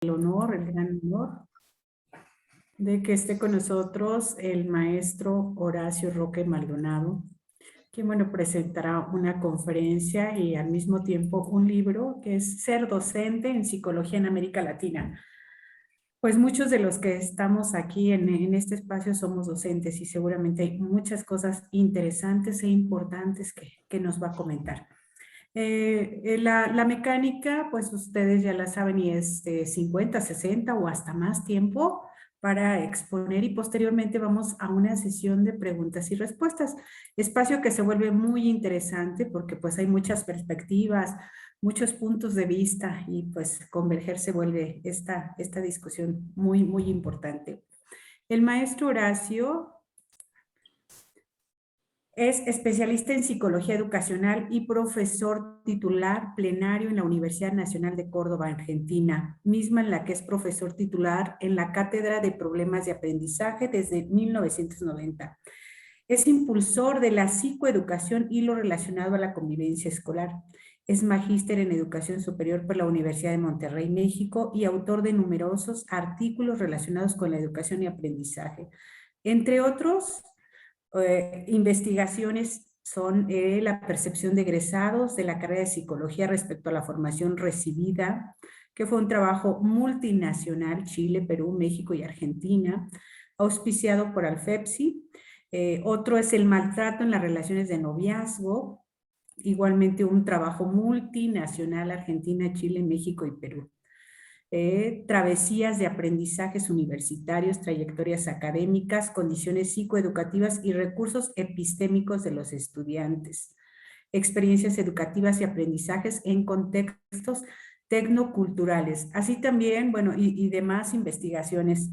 el gran honor de que esté con nosotros el maestro Horacio Roque Maldonado, quien, bueno, presentará una conferencia y al mismo tiempo un libro que es Ser docente en psicología en América Latina. Pues muchos de los que estamos aquí en este espacio somos docentes y seguramente hay muchas cosas interesantes e importantes que nos va a comentar. La mecánica, pues ustedes ya la saben y es de 50, 60 o hasta más tiempo para exponer y posteriormente vamos a una sesión de preguntas y respuestas. Espacio que se vuelve muy interesante porque pues hay muchas perspectivas, muchos puntos de vista y pues converger se vuelve esta discusión muy, muy importante. El maestro Horacio es especialista en psicología educacional y profesor titular plenario en la Universidad Nacional de Córdoba, Argentina, misma en la que es profesor titular en la Cátedra de Problemas de Aprendizaje desde 1990. Es impulsor de la psicoeducación y lo relacionado a la convivencia escolar. Es magíster en educación superior por la Universidad de Monterrey, México, y autor de numerosos artículos relacionados con la educación y aprendizaje. Entre otros, investigaciones son la percepción de egresados de la carrera de psicología respecto a la formación recibida, que fue un trabajo multinacional, Chile, Perú, México y Argentina, auspiciado por Alfepsi. Otro es el maltrato en las relaciones de noviazgo, igualmente un trabajo multinacional, Argentina, Chile, México y Perú. Travesías de aprendizajes universitarios, trayectorias académicas, condiciones psicoeducativas y recursos epistémicos de los estudiantes, experiencias educativas y aprendizajes en contextos tecnoculturales, así también, bueno, y demás investigaciones.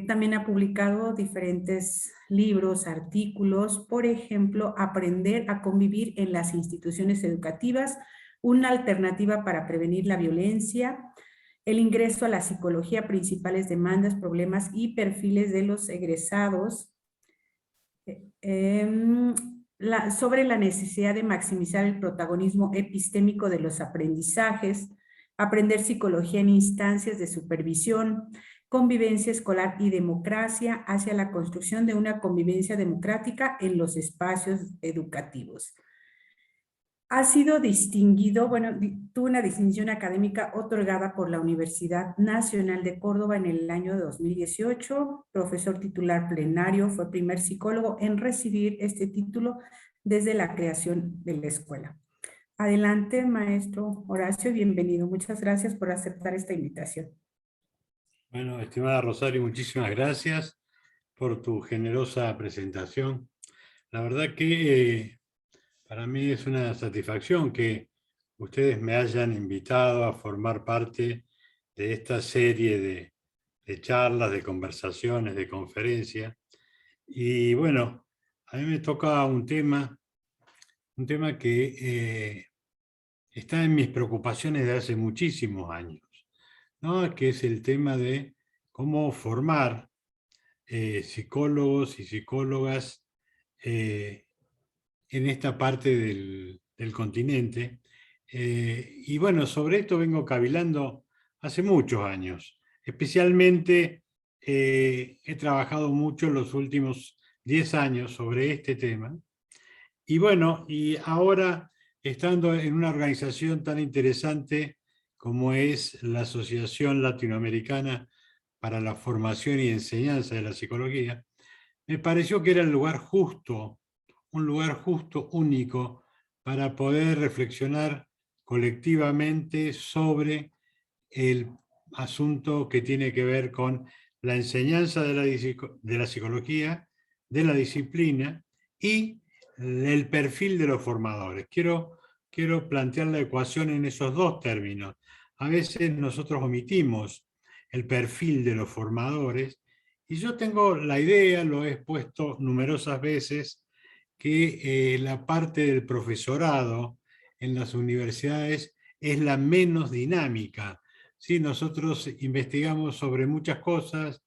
También ha publicado diferentes libros, artículos, por ejemplo, Aprender a convivir en las instituciones educativas, una alternativa para prevenir la violencia, el ingreso a la psicología, principales demandas, problemas y perfiles de los egresados, sobre la necesidad de maximizar el protagonismo epistémico de los aprendizajes, aprender psicología en instancias de supervisión, convivencia escolar y democracia hacia la construcción de una convivencia democrática en los espacios educativos. Ha sido distinguido, bueno, tuvo una distinción académica otorgada por la Universidad Nacional de Córdoba en el año 2018, profesor titular plenario, fue primer psicólogo en recibir este título desde la creación de la escuela. Adelante, maestro Horacio, bienvenido. Muchas gracias por aceptar esta invitación. Bueno, estimada Rosario, muchísimas gracias por tu generosa presentación. La verdad que para mí es una satisfacción que ustedes me hayan invitado a formar parte de esta serie de charlas, de conversaciones, de conferencias. Y bueno, a mí me toca un tema que está en mis preocupaciones de hace muchísimos años, ¿no? Que es el tema de cómo formar psicólogos y psicólogas en esta parte del continente. Y bueno, sobre esto vengo cavilando hace muchos años. Especialmente he trabajado mucho en los últimos 10 años sobre este tema. Y bueno, y ahora estando en una organización tan interesante como es la Asociación Latinoamericana para la Formación y Enseñanza de la Psicología, me pareció que era el lugar justo, un lugar justo, único, para poder reflexionar colectivamente sobre el asunto que tiene que ver con la enseñanza de la psicología, de la disciplina y el perfil de los formadores. Quiero plantear la ecuación en esos dos términos. A veces nosotros omitimos el perfil de los formadores y yo tengo la idea, lo he expuesto numerosas veces, que la parte del profesorado en las universidades es la menos dinámica. ¿Sí? Nosotros investigamos sobre muchas cosas,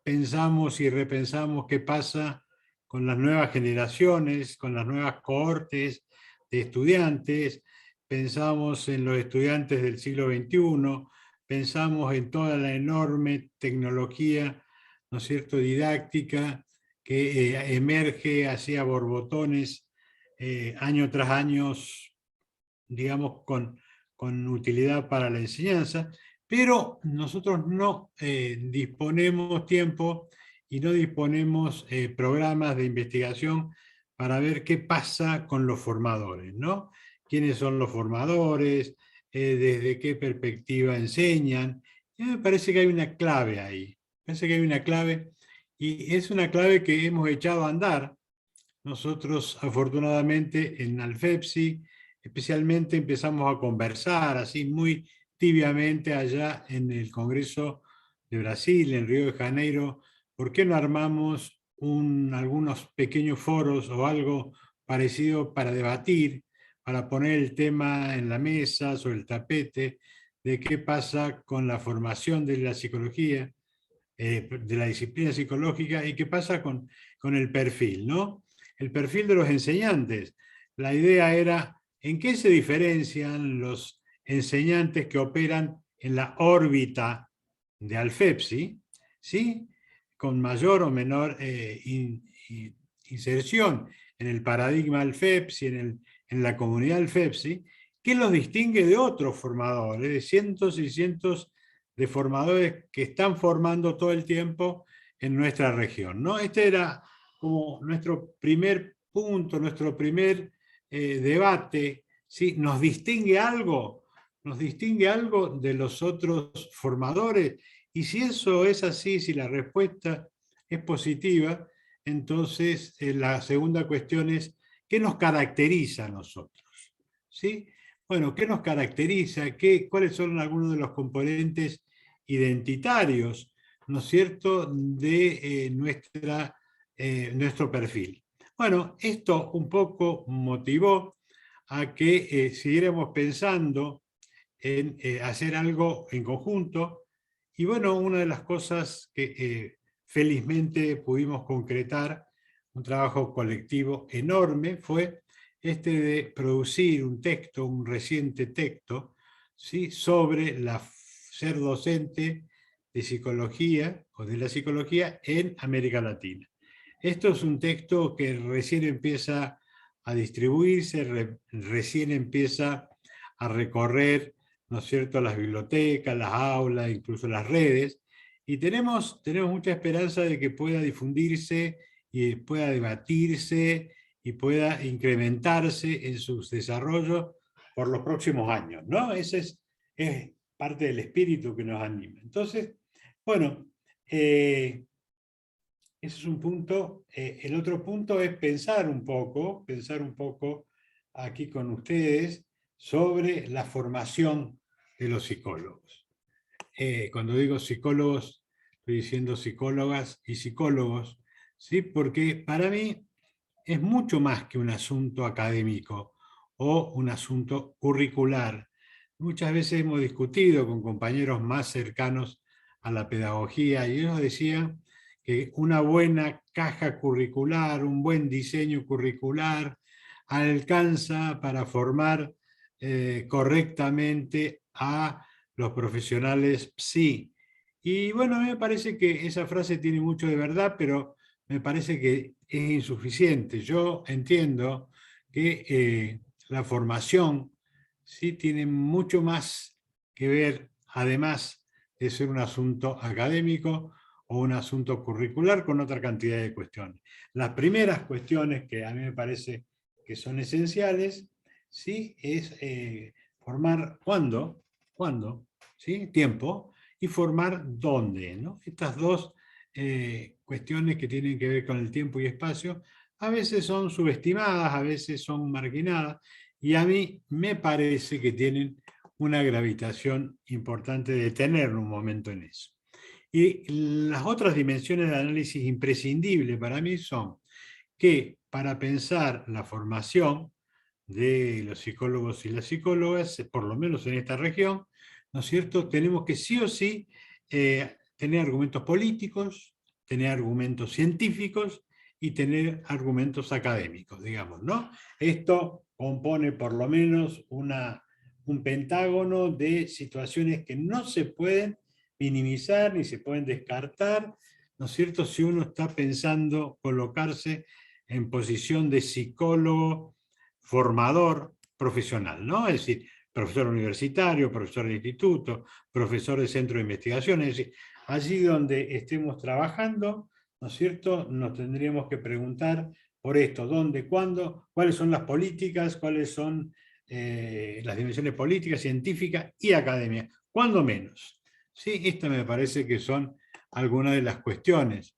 pensamos y repensamos qué pasa con las nuevas generaciones, con las nuevas cohortes de estudiantes, pensamos en los estudiantes del siglo XXI, pensamos en toda la enorme tecnología, ¿no es cierto?, didáctica que emerge así a borbotones año tras año, digamos, con utilidad para la enseñanza, pero nosotros no disponemos tiempo y no disponemos programas de investigación para ver qué pasa con los formadores, ¿no? ¿Quiénes son los formadores? ¿Desde qué perspectiva enseñan? Y me parece que hay una clave ahí. Me parece que hay una clave y es una clave que hemos echado a andar nosotros, afortunadamente, en Alfepsi, especialmente empezamos a conversar así muy tibiamente allá en el Congreso de Brasil, en Río de Janeiro. ¿Por qué no armamos algunos pequeños foros o algo parecido para debatir, para poner el tema en la mesa, sobre el tapete, de qué pasa con la formación de la psicología, de la disciplina psicológica y qué pasa con el perfil, ¿no? El perfil de los enseñantes. La idea era en qué se diferencian los enseñantes que operan en la órbita de Alfepsi, ¿sí? Con mayor o menor inserción en el paradigma Alfepsi, en la comunidad Alfepsi, ¿qué los distingue de otros formadores, de cientos y cientos de formadores que están formando todo el tiempo en nuestra región, ¿no? Este era como nuestro primer punto, nuestro primer debate, ¿sí? ¿Nos distingue algo? ¿Nos distingue algo de los otros formadores? Y si eso es así, si la respuesta es positiva, entonces la segunda cuestión es, ¿qué nos caracteriza a nosotros? ¿Sí? Bueno, ¿qué nos caracteriza? ¿Cuáles son algunos de los componentes identitarios, ¿no es cierto?, de nuestro perfil. Bueno, esto un poco motivó a que siguiéramos pensando en hacer algo en conjunto. Y bueno, una de las cosas que felizmente pudimos concretar, un trabajo colectivo enorme, fue este de producir un texto, un reciente texto, ¿sí?, sobre ser docente de psicología o de la psicología en América Latina. Esto es un texto que recién empieza a distribuirse, recién empieza a recorrer, ¿no es cierto?, las bibliotecas, las aulas, incluso las redes, y tenemos mucha esperanza de que pueda difundirse y pueda debatirse y pueda incrementarse en sus desarrollos por los próximos años, ¿no? Ese es parte del espíritu que nos anima. Entonces, bueno, ese es un punto. El otro punto es pensar un poco aquí con ustedes sobre la formación de los psicólogos. Cuando digo psicólogos, estoy diciendo psicólogas y psicólogos, ¿sí? Porque para mí es mucho más que un asunto académico o un asunto curricular. Muchas veces hemos discutido con compañeros más cercanos a la pedagogía y ellos decían que una buena caja curricular, un buen diseño curricular alcanza para formar correctamente a los profesionales psi. Y bueno, a mí me parece que esa frase tiene mucho de verdad, pero me parece que es insuficiente. Yo entiendo que la formación sí tiene mucho más que ver, además de ser un asunto académico o un asunto curricular, con otra cantidad de cuestiones. Las primeras cuestiones que a mí me parece que son esenciales, ¿sí?, es formar cuándo, ¿sí?, tiempo, y formar dónde, ¿no? Estas dos cuestiones que tienen que ver con el tiempo y espacio, a veces son subestimadas, a veces son marginadas, y a mí me parece que tienen una gravitación importante de tener un momento en eso. Y las otras dimensiones de análisis imprescindibles para mí son que para pensar la formación de los psicólogos y las psicólogas, por lo menos en esta región, ¿no es cierto?, tenemos que sí o sí tener argumentos políticos, tener argumentos científicos y tener argumentos académicos, digamos, ¿no? Esto compone por lo menos una un pentágono de situaciones que no se pueden minimizar ni se pueden descartar, ¿no es cierto?, si uno está pensando colocarse en posición de psicólogo, formador profesional, ¿no? Es decir, profesor universitario, profesor de instituto, profesor de centro de investigación, es decir, allí donde estemos trabajando, ¿no es cierto?, nos tendríamos que preguntar por esto, dónde, cuándo, cuáles son las políticas, cuáles son las dimensiones políticas, científicas y academia, cuándo menos. ¿Sí? Esto me parece que son algunas de las cuestiones.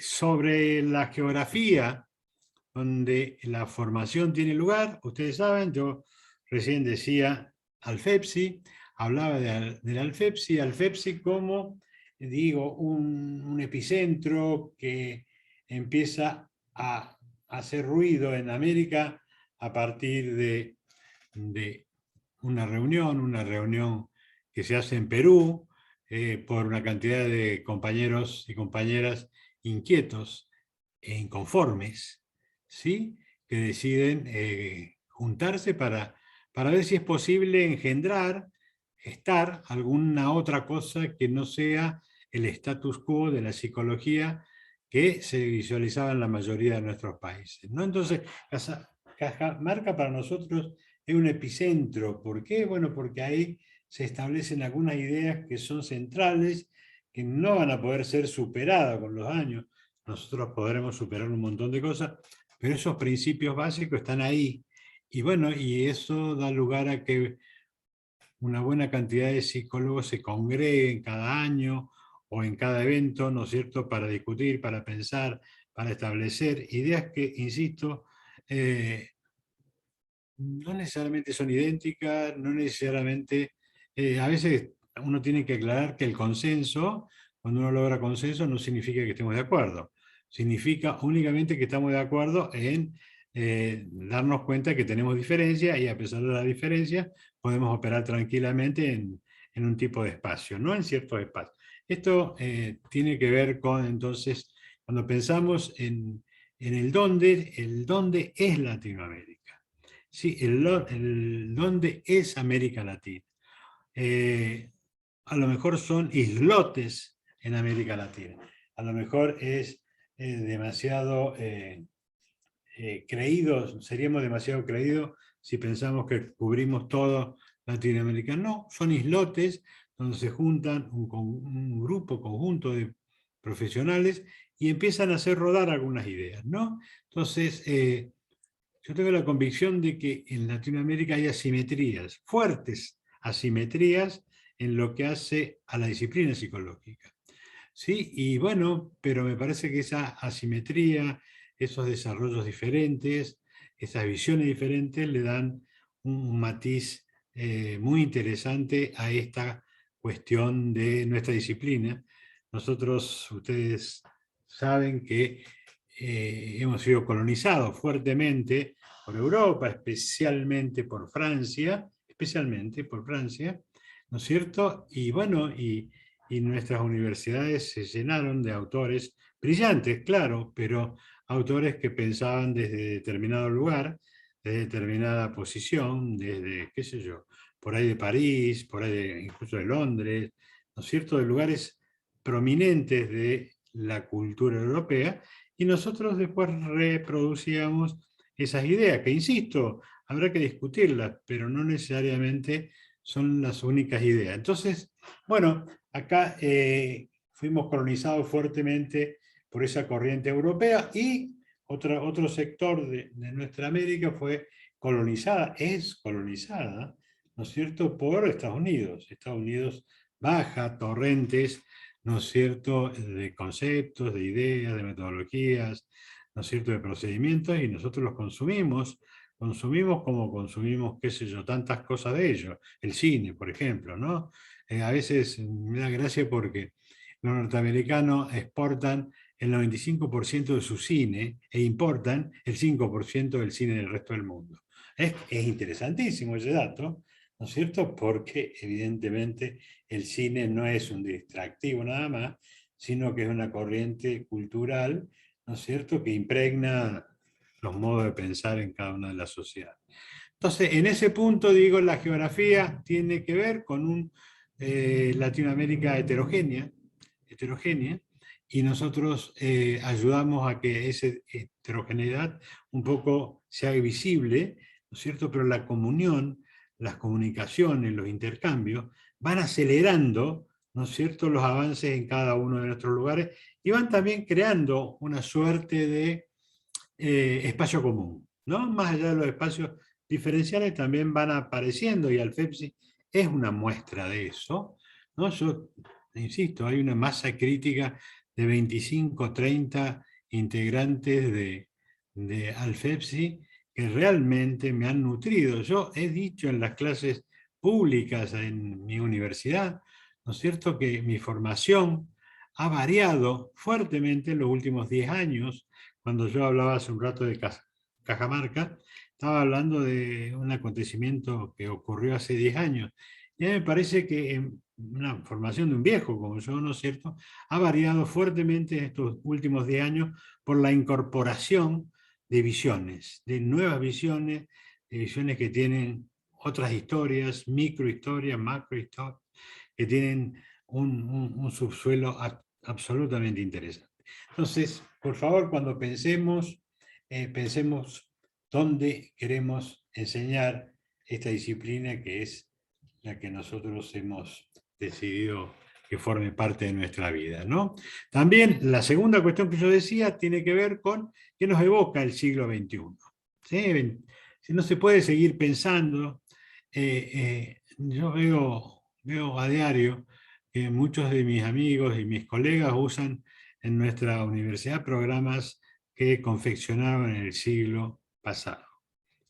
Sobre la geografía, donde la formación tiene lugar, ustedes saben, yo recién decía Alfepsi, hablaba del Alfepsi como, digo, un epicentro que empieza a hacer ruido en América a partir de una reunión que se hace en Perú por una cantidad de compañeros y compañeras inquietos e inconformes, ¿sí?, que deciden juntarse para ver si es posible engendrar, gestar alguna otra cosa que no sea el status quo de la psicología que se visualizaba en la mayoría de nuestros países, ¿no? Entonces, Cajamarca para nosotros es un epicentro. ¿Por qué? Bueno, porque ahí se establecen algunas ideas que son centrales, que no van a poder ser superadas con los años. Nosotros podremos superar un montón de cosas, pero esos principios básicos están ahí. Y bueno, y eso da lugar a que una buena cantidad de psicólogos se congreguen cada año o en cada evento, ¿no es cierto?, para discutir, para pensar, para establecer ideas que, insisto, no necesariamente son idénticas, no necesariamente, a veces uno tiene que aclarar que el consenso, cuando uno logra consenso, no significa que estemos de acuerdo, significa únicamente que estamos de acuerdo en darnos cuenta que tenemos diferencias y a pesar de la diferencia podemos operar tranquilamente en un tipo de espacio, no en ciertos espacios. Esto tiene que ver con, entonces, cuando pensamos en el dónde es Latinoamérica. Sí, el dónde es América Latina. A lo mejor son islotes en América Latina. A lo mejor es demasiado creídos, seríamos demasiado creídos si pensamos que cubrimos todo Latinoamérica. No, son islotes donde se juntan un grupo, conjunto de profesionales y empiezan a hacer rodar algunas ideas, ¿no? Entonces, yo tengo la convicción de que en Latinoamérica hay asimetrías, fuertes asimetrías en lo que hace a la disciplina psicológica. ¿Sí? Y bueno, pero me parece que esa asimetría, esos desarrollos diferentes, esas visiones diferentes le dan un matiz muy interesante a esta cuestión de nuestra disciplina. Nosotros, ustedes saben que hemos sido colonizados fuertemente por Europa, especialmente por Francia, ¿no es cierto? Y bueno, y nuestras universidades se llenaron de autores brillantes, claro, pero autores que pensaban desde determinado lugar, desde determinada posición, desde, qué sé yo, por ahí de París, por ahí incluso de Londres, ¿no es cierto?, de lugares prominentes de la cultura europea, y nosotros después reproducíamos esas ideas, que insisto, habrá que discutirlas, pero no necesariamente son las únicas ideas. Entonces, bueno, acá fuimos colonizados fuertemente por esa corriente europea y otro sector de nuestra América fue colonizada, es colonizada, ¿no es cierto?, por Estados Unidos. Estados Unidos baja torrentes, ¿no es cierto?, de conceptos, de ideas, de metodologías, ¿no es cierto?, de procedimientos, y nosotros los consumimos como consumimos, qué sé yo, tantas cosas de ellos. El cine, por ejemplo, ¿no? A veces me da gracia porque los norteamericanos exportan el 95% de su cine e importan el 5% del cine del resto del mundo. Es interesantísimo ese dato, ¿no es cierto? Porque evidentemente el cine no es un distractivo nada más, sino que es una corriente cultural, ¿no es cierto?, que impregna los modos de pensar en cada una de las sociedades. Entonces, en ese punto, digo, la geografía tiene que ver con un Latinoamérica heterogénea, y nosotros ayudamos a que esa heterogeneidad un poco sea visible, ¿no es cierto? Pero la comunión, las comunicaciones, los intercambios, van acelerando, ¿no es cierto?, los avances en cada uno de nuestros lugares y van también creando una suerte de espacio común, ¿no? Más allá de los espacios diferenciales también van apareciendo y Alfepsi es una muestra de eso, ¿no? Yo insisto, hay una masa crítica de 25, 30 integrantes de Alfepsi que realmente me han nutrido. Yo he dicho en las clases públicas en mi universidad, ¿no es cierto?, que mi formación ha variado fuertemente en los últimos 10 años. Cuando yo hablaba hace un rato de Cajamarca, estaba hablando de un acontecimiento que ocurrió hace 10 años. Y a mí me parece que en una formación de un viejo como yo, ¿no es cierto?, ha variado fuertemente en estos últimos 10 años por la incorporación de visiones, de nuevas visiones, de visiones que tienen otras historias, microhistorias, macrohistorias, que tienen un subsuelo absolutamente interesante. Entonces, por favor, cuando pensemos, pensemos dónde queremos enseñar esta disciplina que es la que nosotros hemos decidido que forme parte de nuestra vida, ¿no? También la segunda cuestión que yo decía tiene que ver con qué nos evoca el siglo XXI. ¿Sí? Si no se puede seguir pensando, yo veo a diario que muchos de mis amigos y mis colegas usan en nuestra universidad programas que confeccionaron en el siglo pasado,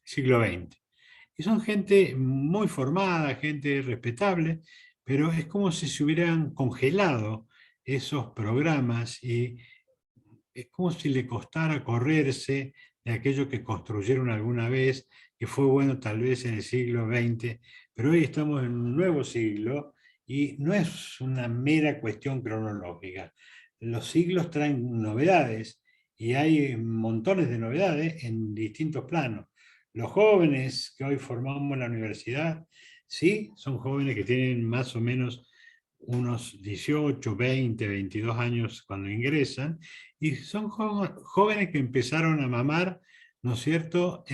siglo XX. Y son gente muy formada, gente respetable, pero es como si se hubieran congelado esos programas y es como si le costara correrse de aquello que construyeron alguna vez, que fue bueno tal vez en el siglo XX, pero hoy estamos en un nuevo siglo y no es una mera cuestión cronológica. Los siglos traen novedades y hay montones de novedades en distintos planos. Los jóvenes que hoy formamos en la universidad, sí, son jóvenes que tienen más o menos unos 18, 20, 22 años cuando ingresan, y son jóvenes que empezaron a mamar, ¿no es cierto?,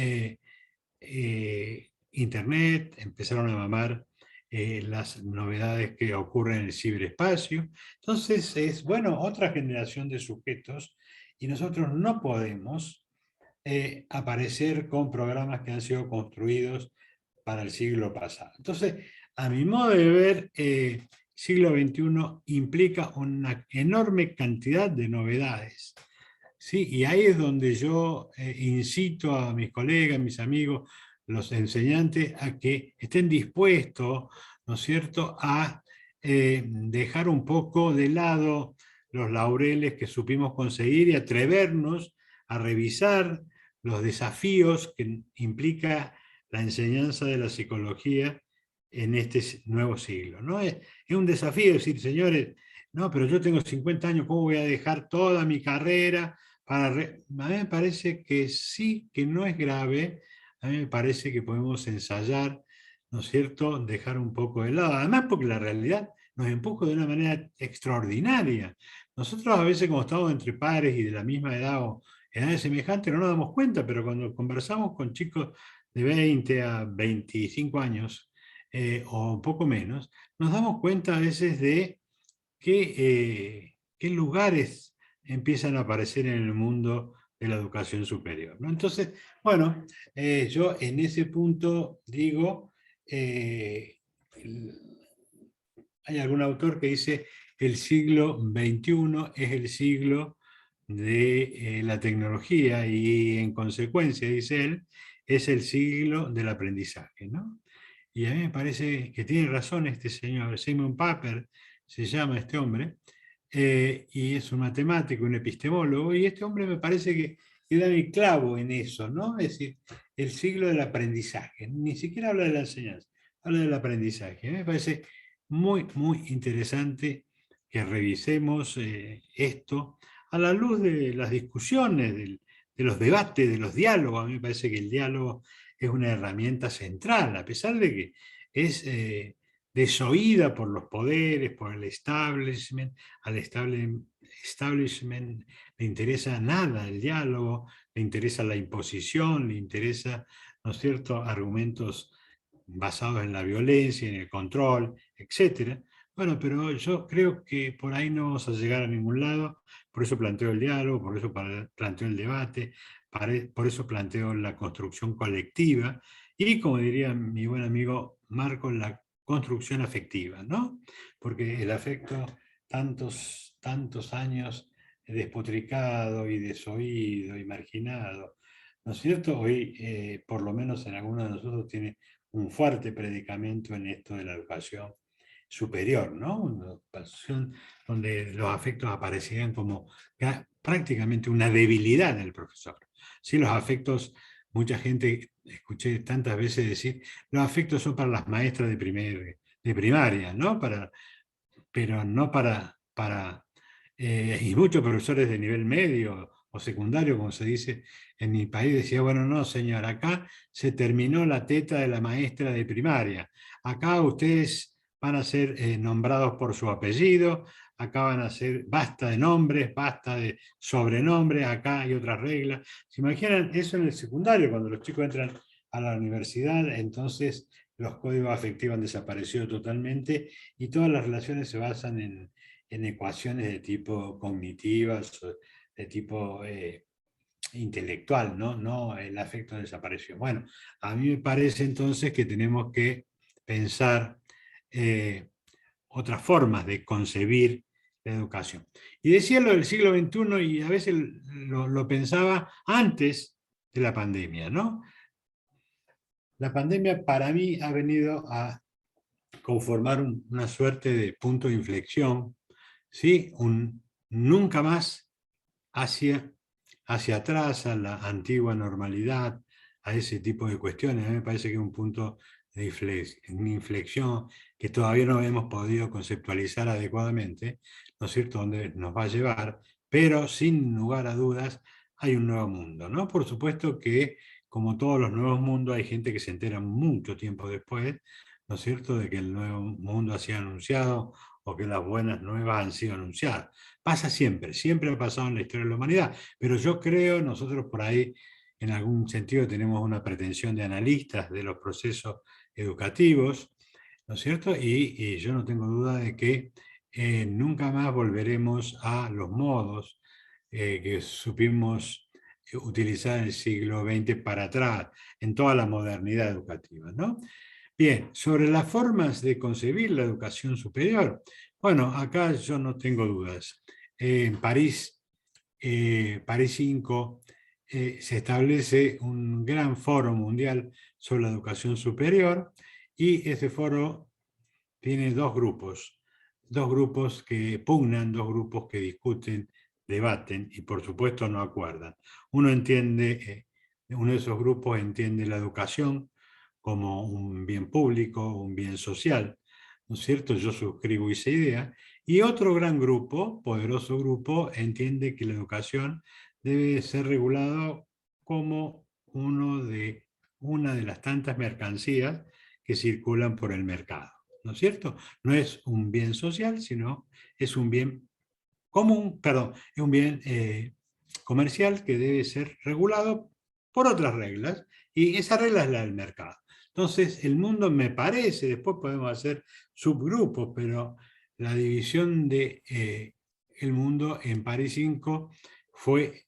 Internet, empezaron a mamar las novedades que ocurren en el ciberespacio. Entonces es, bueno, otra generación de sujetos y nosotros no podemos aparecer con programas que han sido construidos para el siglo pasado. Entonces, a mi modo de ver, siglo XXI implica una enorme cantidad de novedades. ¿Sí? Y ahí es donde yo incito a mis colegas, mis amigos, los enseñantes, a que estén dispuestos, ¿no es cierto?, a dejar un poco de lado los laureles que supimos conseguir y atrevernos a revisar los desafíos que implica la enseñanza de la psicología en este nuevo siglo, ¿no? Es un desafío decir, señores, no, pero yo tengo 50 años, ¿cómo voy a dejar toda mi carrera? A mí me parece que sí, que no es grave, a mí me parece que podemos ensayar, ¿no es cierto?, dejar un poco de lado, además porque la realidad nos empuja de una manera extraordinaria. Nosotros a veces como estamos entre pares y de la misma edad o edades semejantes no nos damos cuenta, pero cuando conversamos con chicos de 20 a 25 años o un poco menos, nos damos cuenta a veces de qué lugares empiezan a aparecer en el mundo de la educación superior, ¿no? Entonces, bueno, yo en ese punto digo, eh, hay algún autor que dice el siglo XXI es el siglo de la tecnología y en consecuencia, dice él, es el siglo del aprendizaje, ¿no? Y a mí me parece que tiene razón este señor, Simon Papert se llama este hombre, y es un matemático, un epistemólogo, y este hombre me parece que da el clavo en eso, ¿no? Es decir, el siglo del aprendizaje, ni siquiera habla de la enseñanza, habla del aprendizaje. Me parece muy, muy interesante que revisemos esto a la luz de las discusiones, de los debates, de los diálogos. A mí me parece que el diálogo es una herramienta central, a pesar de que es desoída por los poderes, por el establishment. Al establishment le interesa nada el diálogo, le interesa la imposición, le interesa, ¿no es cierto?, argumentos basados en la violencia, en el control, etcétera. Bueno, pero yo creo que por ahí no vamos a llegar a ningún lado, por eso planteo el diálogo, por eso planteo el debate, por eso planteo la construcción colectiva y, como diría mi buen amigo Marco, la construcción afectiva, ¿no? Porque el afecto, tantos años despotricado y desoído y marginado, ¿no es cierto? Hoy, por lo menos en algunos de nosotros, tiene un fuerte predicamento en esto de la educación superior, ¿no? Una educación donde los afectos aparecían como prácticamente una debilidad del profesor. Sí, los afectos, mucha gente, escuché tantas veces decir, los afectos son para las maestras de primaria, ¿no? Pero no y muchos profesores de nivel medio o secundario, como se dice en mi país, decía, bueno, no, señor, acá se terminó la teta de la maestra de primaria. Acá ustedes van a ser nombrados por su apellido, acá van a ser, basta de nombres, basta de sobrenombres, acá hay otras reglas. ¿Se imaginan eso en el secundario, cuando los chicos entran a la universidad? Entonces los códigos afectivos han desaparecido totalmente y todas las relaciones se basan en ecuaciones de tipo cognitivas, de tipo intelectual, ¿no? No, el afecto desapareció. Bueno, a mí me parece entonces que tenemos que pensar otras formas de concebir la educación. Y decía lo del siglo XXI y a veces lo pensaba antes de la pandemia, ¿no? La pandemia para mí ha venido a conformar una suerte de punto de inflexión, ¿sí? Nunca más hacia atrás, a la antigua normalidad, a ese tipo de cuestiones. A mí me parece que es un punto de inflexión que todavía no hemos podido conceptualizar adecuadamente, ¿no es cierto?, dónde nos va a llevar, pero sin lugar a dudas hay un nuevo mundo, ¿no? Por supuesto que, como todos los nuevos mundos, hay gente que se entera mucho tiempo después, ¿no es cierto?, de que el nuevo mundo ha sido anunciado o que las buenas nuevas han sido anunciadas. Pasa siempre, siempre ha pasado en la historia de la humanidad, pero yo creo, nosotros por ahí en algún sentido tenemos una pretensión de analistas de los procesos educativos, ¿no es cierto? Y yo no tengo duda de que nunca más volveremos a los modos que supimos utilizar en el siglo XX para atrás, en toda la modernidad educativa, ¿no? Bien, sobre las formas de concebir la educación superior, bueno, acá yo no tengo dudas. En París 5, se establece un gran foro mundial sobre la educación superior y ese foro tiene dos grupos que pugnan, dos grupos que discuten, debaten y por supuesto no acuerdan. Uno de esos grupos entiende la educación como un bien público, un bien social, ¿no es cierto? Yo suscribo esa idea. Y otro gran grupo, poderoso grupo, entiende que la educación debe ser regulada como una de las tantas mercancías que circulan por el mercado, ¿no es cierto? No es un bien social, sino es un bien común, perdón, es un bien comercial que debe ser regulado por otras reglas, y esa regla es la del mercado. Entonces, el mundo me parece, después podemos hacer subgrupos, pero la división de el mundo en París 5 fue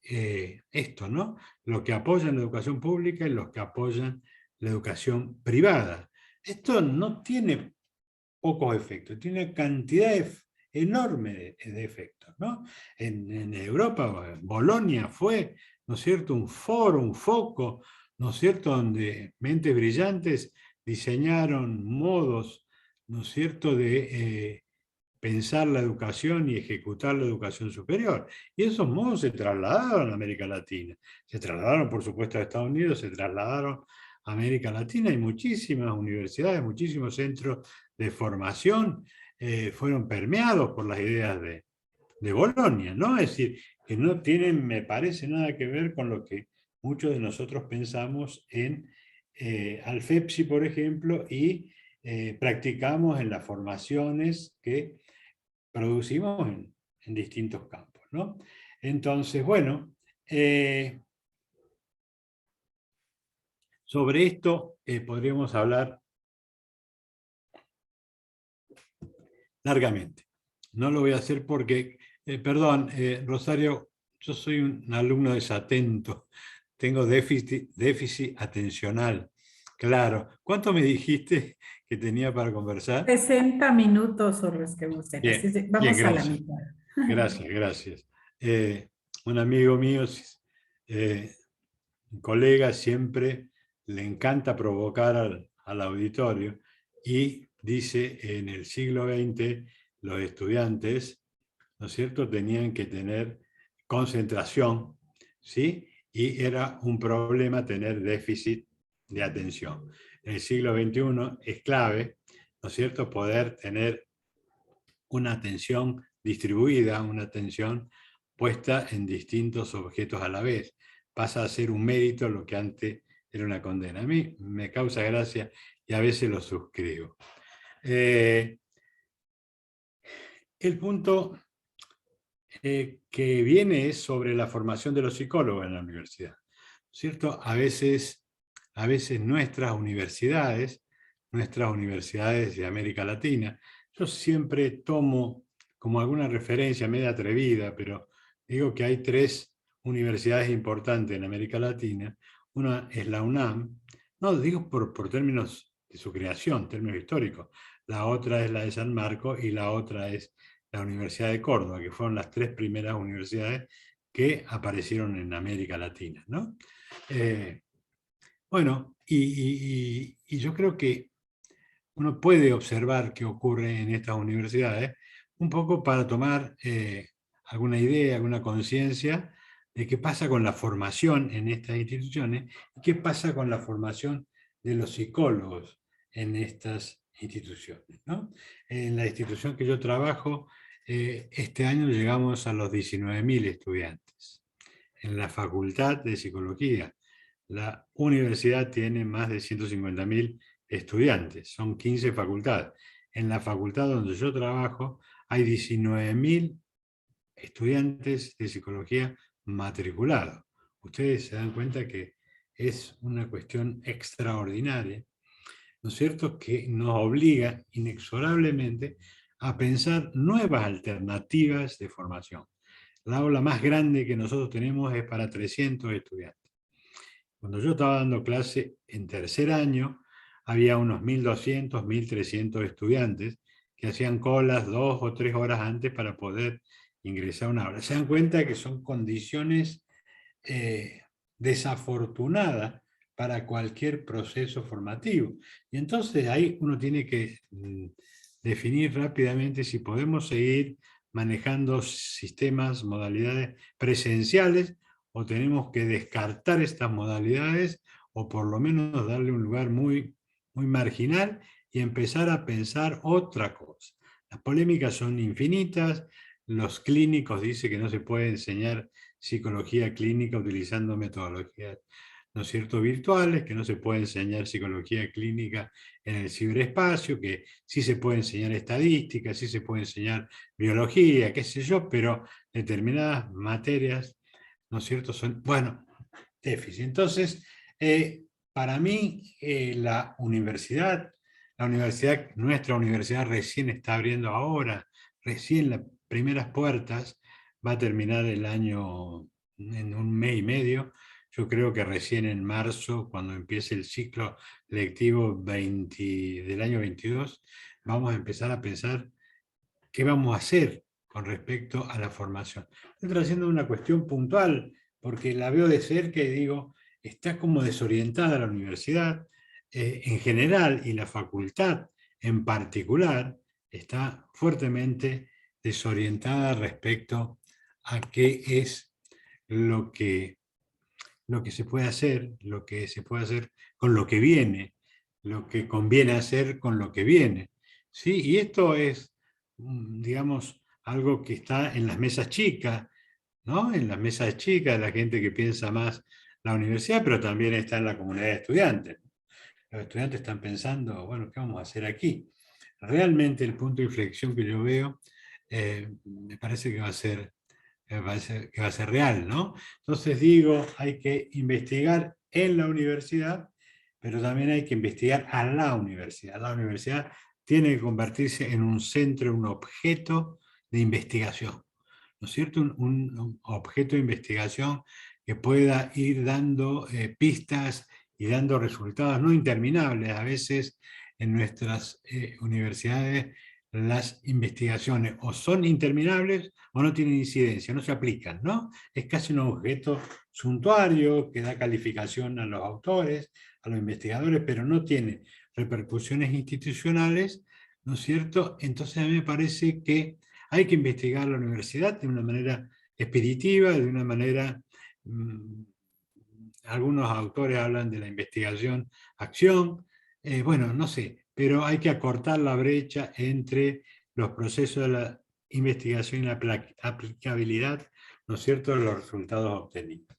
esto, ¿no? Los que apoyan la educación pública y los que apoyan la educación privada. Esto no tiene pocos efectos, tiene una cantidad enorme de efectos, ¿no? En Europa, Bolonia fue, ¿no es cierto?, un foro, un foco, ¿no es cierto?, donde mentes brillantes diseñaron modos, ¿no es cierto?, de pensar la educación y ejecutar la educación superior. Y esos modos se trasladaron a América Latina. Se trasladaron, por supuesto, a Estados Unidos, se trasladaron a América Latina. Hay muchísimas universidades, muchísimos centros de formación fueron permeados por las ideas de Bolonia, ¿no? Es decir, que no tienen, me parece, nada que ver con lo que muchos de nosotros pensamos en al FEPSI, por ejemplo, y practicamos en las formaciones que producimos en distintos campos, ¿no? Entonces, bueno, sobre esto podríamos hablar largamente. No lo voy a hacer porque, perdón, Rosario, yo soy un alumno desatento, tengo déficit atencional. Claro. ¿Cuánto me dijiste que tenía para conversar? 60 minutos son los que hemos tenido. Así Bien, es bien, vamos a la gracias. mitad. Gracias, gracias. Un amigo mío, eh, un colega, siempre le encanta provocar al auditorio y dice en el siglo XX los estudiantes, ¿no es cierto?, tenían que tener concentración, ¿sí? Y era un problema tener déficit de atención. En el siglo XXI es clave, ¿no es cierto?, poder tener una atención distribuida, una atención puesta en distintos objetos a la vez. Pasa a ser un mérito lo que antes era una condena. A mí me causa gracia y a veces lo suscribo. El punto que viene es sobre la formación de los psicólogos en la universidad. ¿Cierto? A veces nuestras universidades de América Latina, yo siempre tomo como alguna referencia media atrevida, pero digo que hay 3 universidades importantes en América Latina. Una es la UNAM, no digo por términos de su creación, términos históricos. La otra es la de San Marcos y la otra es la Universidad de Córdoba, que fueron las 3 primeras universidades que aparecieron en América Latina, ¿no? Bueno, y yo creo que uno puede observar qué ocurre en estas universidades un poco para tomar alguna idea, alguna conciencia de qué pasa con la formación en estas instituciones y qué pasa con la formación de los psicólogos en estas instituciones, ¿no? En la institución que yo trabajo, este año llegamos a los 19.000 estudiantes. En la Facultad de Psicología, la universidad tiene más de 150.000 estudiantes, son 15 facultades. En la facultad donde yo trabajo hay 19.000 estudiantes de psicología matriculados. Ustedes se dan cuenta que es una cuestión extraordinaria, ¿no es cierto?, que nos obliga inexorablemente a pensar nuevas alternativas de formación. La aula más grande que nosotros tenemos es para 300 estudiantes. Cuando yo estaba dando clase en tercer año, había unos 1.200, 1.300 estudiantes que hacían colas 2 o 3 horas antes para poder ingresar a una aula. Se dan cuenta que son condiciones desafortunadas para cualquier proceso formativo. Y entonces ahí uno tiene que definir rápidamente si podemos seguir manejando sistemas, modalidades presenciales, o tenemos que descartar estas modalidades o por lo menos darle un lugar muy, muy marginal y empezar a pensar otra cosa. Las polémicas son infinitas, los clínicos dicen que no se puede enseñar psicología clínica utilizando metodologías, ¿no es cierto?, virtuales, que no se puede enseñar psicología clínica en el ciberespacio, que sí se puede enseñar estadística, sí se puede enseñar biología, qué sé yo, pero determinadas materias, ¿no es cierto?, son, bueno, déficit. Entonces, para mí, nuestra universidad recién está abriendo ahora, recién las primeras puertas, va a terminar el año en un mes y medio. Yo creo que recién en marzo, cuando empiece el ciclo lectivo del año 22, vamos a empezar a pensar qué vamos a hacer con respecto a la formación. Estoy trayendo una cuestión puntual, porque la veo de cerca y digo, está como desorientada la universidad en general y la facultad en particular está fuertemente desorientada respecto a qué es lo que, lo que se puede hacer, lo que se puede hacer con lo que viene, lo que conviene hacer con lo que viene. ¿Sí? Y esto es, digamos, algo que está en las mesas chicas, ¿no? En las mesas chicas, la gente que piensa más la universidad, pero también está en la comunidad de estudiantes. los estudiantes están pensando, bueno, ¿qué vamos a hacer aquí? Realmente el punto de inflexión que yo veo me parece que va a ser, que va a ser real, ¿no? Entonces digo, hay que investigar en la universidad, pero también hay que investigar a la universidad. La universidad tiene que convertirse en un centro, un objeto de investigación, ¿no es cierto? Un objeto de investigación que pueda ir dando pistas y dando resultados no interminables. A veces en nuestras universidades las investigaciones o son interminables o no tienen incidencia, no se aplican, ¿no? Es casi un objeto suntuario que da calificación a los autores, a los investigadores, pero no tiene repercusiones institucionales, ¿no es cierto? Entonces a mí me parece que hay que investigar la universidad de una manera expeditiva, de una manera... algunos autores hablan de la investigación-acción, bueno, no sé, pero hay que acortar la brecha entre los procesos de la investigación y la aplicabilidad, ¿no es cierto?, de los resultados obtenidos.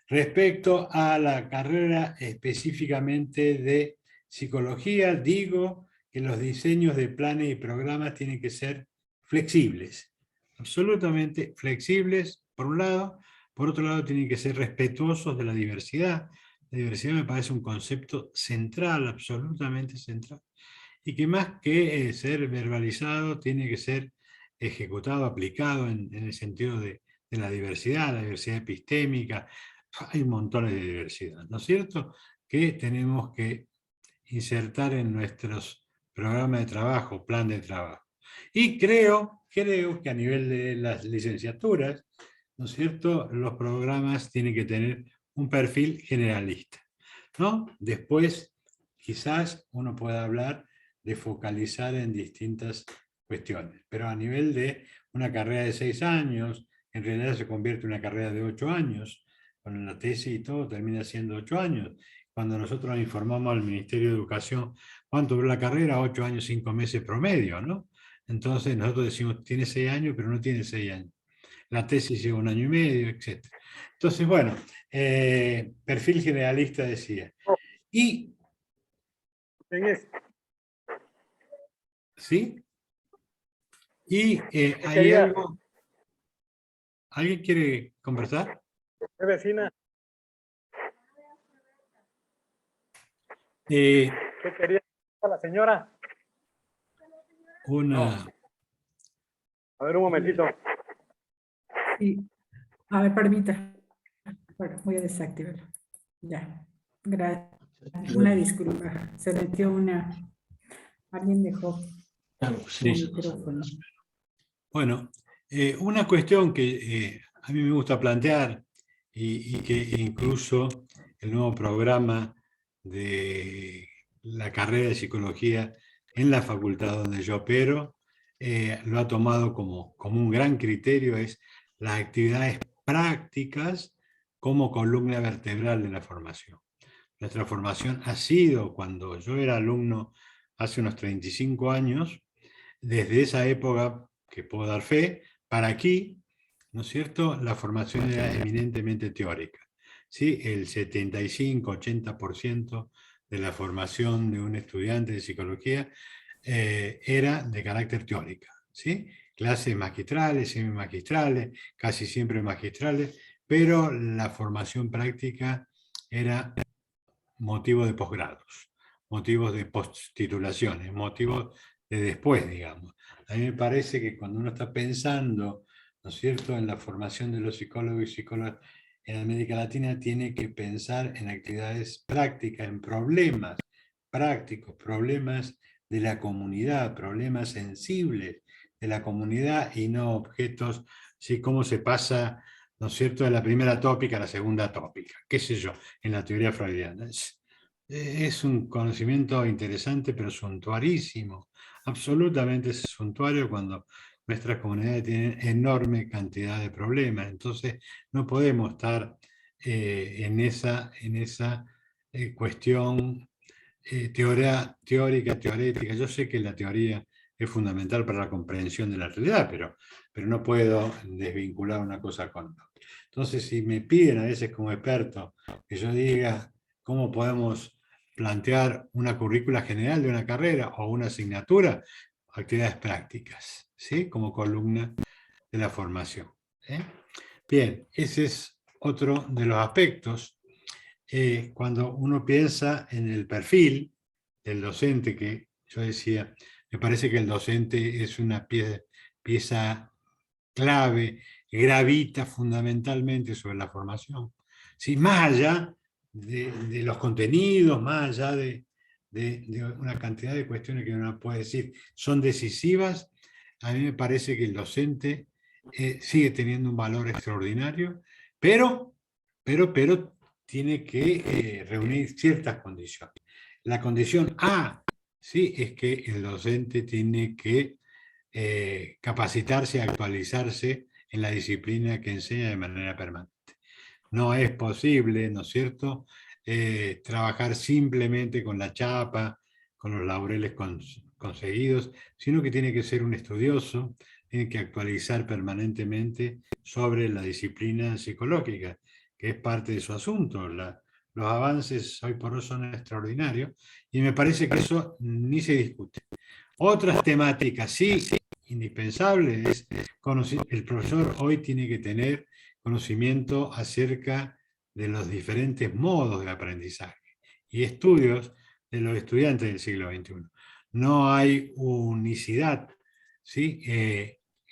Respecto a la carrera específicamente de psicología, digo que los diseños de planes y programas tienen que ser flexibles, absolutamente flexibles, por un lado. Por otro lado, tienen que ser respetuosos de la diversidad. La diversidad me parece un concepto central, absolutamente central, y que más que ser verbalizado, tiene que ser ejecutado, aplicado en el sentido de la diversidad epistémica. Hay montones de diversidad, ¿no es cierto?, que tenemos que insertar en nuestros programas de trabajo, plan de trabajo. Y creo que a nivel de las licenciaturas, ¿no es cierto?, los programas tienen que tener un perfil generalista, ¿no? Después, quizás uno pueda hablar de focalizar en distintas cuestiones, pero a nivel de una carrera de 6 años, en realidad se convierte en una carrera de 8 años, con la tesis y todo termina siendo 8 años. Cuando nosotros informamos al Ministerio de Educación cuánto duró la carrera, 8 años, 5 meses promedio, ¿no? Entonces nosotros decimos, tiene 6 años, pero no tiene 6 años. La tesis lleva 1 año y medio, etc. Entonces, bueno, perfil generalista decía. Y, ¿sí? Y hay algo, ¿alguien quiere conversar? Vecina, Eh, ¿qué quería la señora? una... A ver, un momentito. Sí. A ver, permita. Bueno, voy a desactivarlo. Ya. Gracias. Una disculpa. Se metió una... Alguien dejó Sí. el micrófono. Bueno, una cuestión que a mí me gusta plantear y que incluso el nuevo programa de la carrera de psicología en la facultad donde yo opero lo ha tomado como un gran criterio, es las actividades prácticas como columna vertebral de la formación. Nuestra formación ha sido, cuando yo era alumno hace unos 35 años, desde esa época que puedo dar fe, para aquí, ¿no es cierto?, la formación era eminentemente teórica. ¿Sí? El 75-80% de la formación de un estudiante de psicología era de carácter teórica. ¿Sí? Clases magistrales, semimagistrales, casi siempre magistrales, pero la formación práctica era motivo de posgrados, motivos de post-titulaciones, motivos de después, digamos. A mí me parece que cuando uno está pensando, ¿no es cierto?, en la formación de los psicólogos y psicólogas en América Latina, tiene que pensar en actividades prácticas, en problemas prácticos, problemas de la comunidad, problemas sensibles de la comunidad y no objetos, ¿sí?, cómo se pasa, ¿no es cierto?, de la primera tópica a la segunda tópica, qué sé yo, en la teoría freudiana. Es un conocimiento interesante, pero suntuarísimo, absolutamente suntuario cuando nuestras comunidades tienen enorme cantidad de problemas. Entonces, no podemos estar en esa cuestión teórica, teorética. Yo sé que la teoría es fundamental para la comprensión de la realidad, pero no puedo desvincular una cosa con otra. Entonces, si me piden a veces como experto que yo diga cómo podemos plantear una currícula general de una carrera o una asignatura, actividades prácticas, ¿sí? Como columna de la formación. Bien, ese es otro de los aspectos. Cuando uno piensa en el perfil del docente, que yo decía, me parece que el docente es una pieza clave, gravita fundamentalmente sobre la formación. ¿Sí? Más allá de los contenidos, más allá de una cantidad de cuestiones que uno puede decir son decisivas, a mí me parece que el docente sigue teniendo un valor extraordinario, pero tiene que reunir ciertas condiciones. La condición A, sí, es que el docente tiene que capacitarse, actualizarse en la disciplina que enseña de manera permanente. No es posible, ¿no es cierto?, trabajar simplemente con la chapa, con los laureles conseguidos, sino que tiene que ser un estudioso, tiene que actualizar permanentemente sobre la disciplina psicológica, que es parte de su asunto. Los avances hoy por hoy son extraordinarios y me parece que eso ni se discute. Otras temáticas, sí, indispensables, es el profesor hoy tiene que tener conocimiento acerca de los diferentes modos de aprendizaje y estudios de los estudiantes del siglo XXI. No hay unicidad, ¿sí?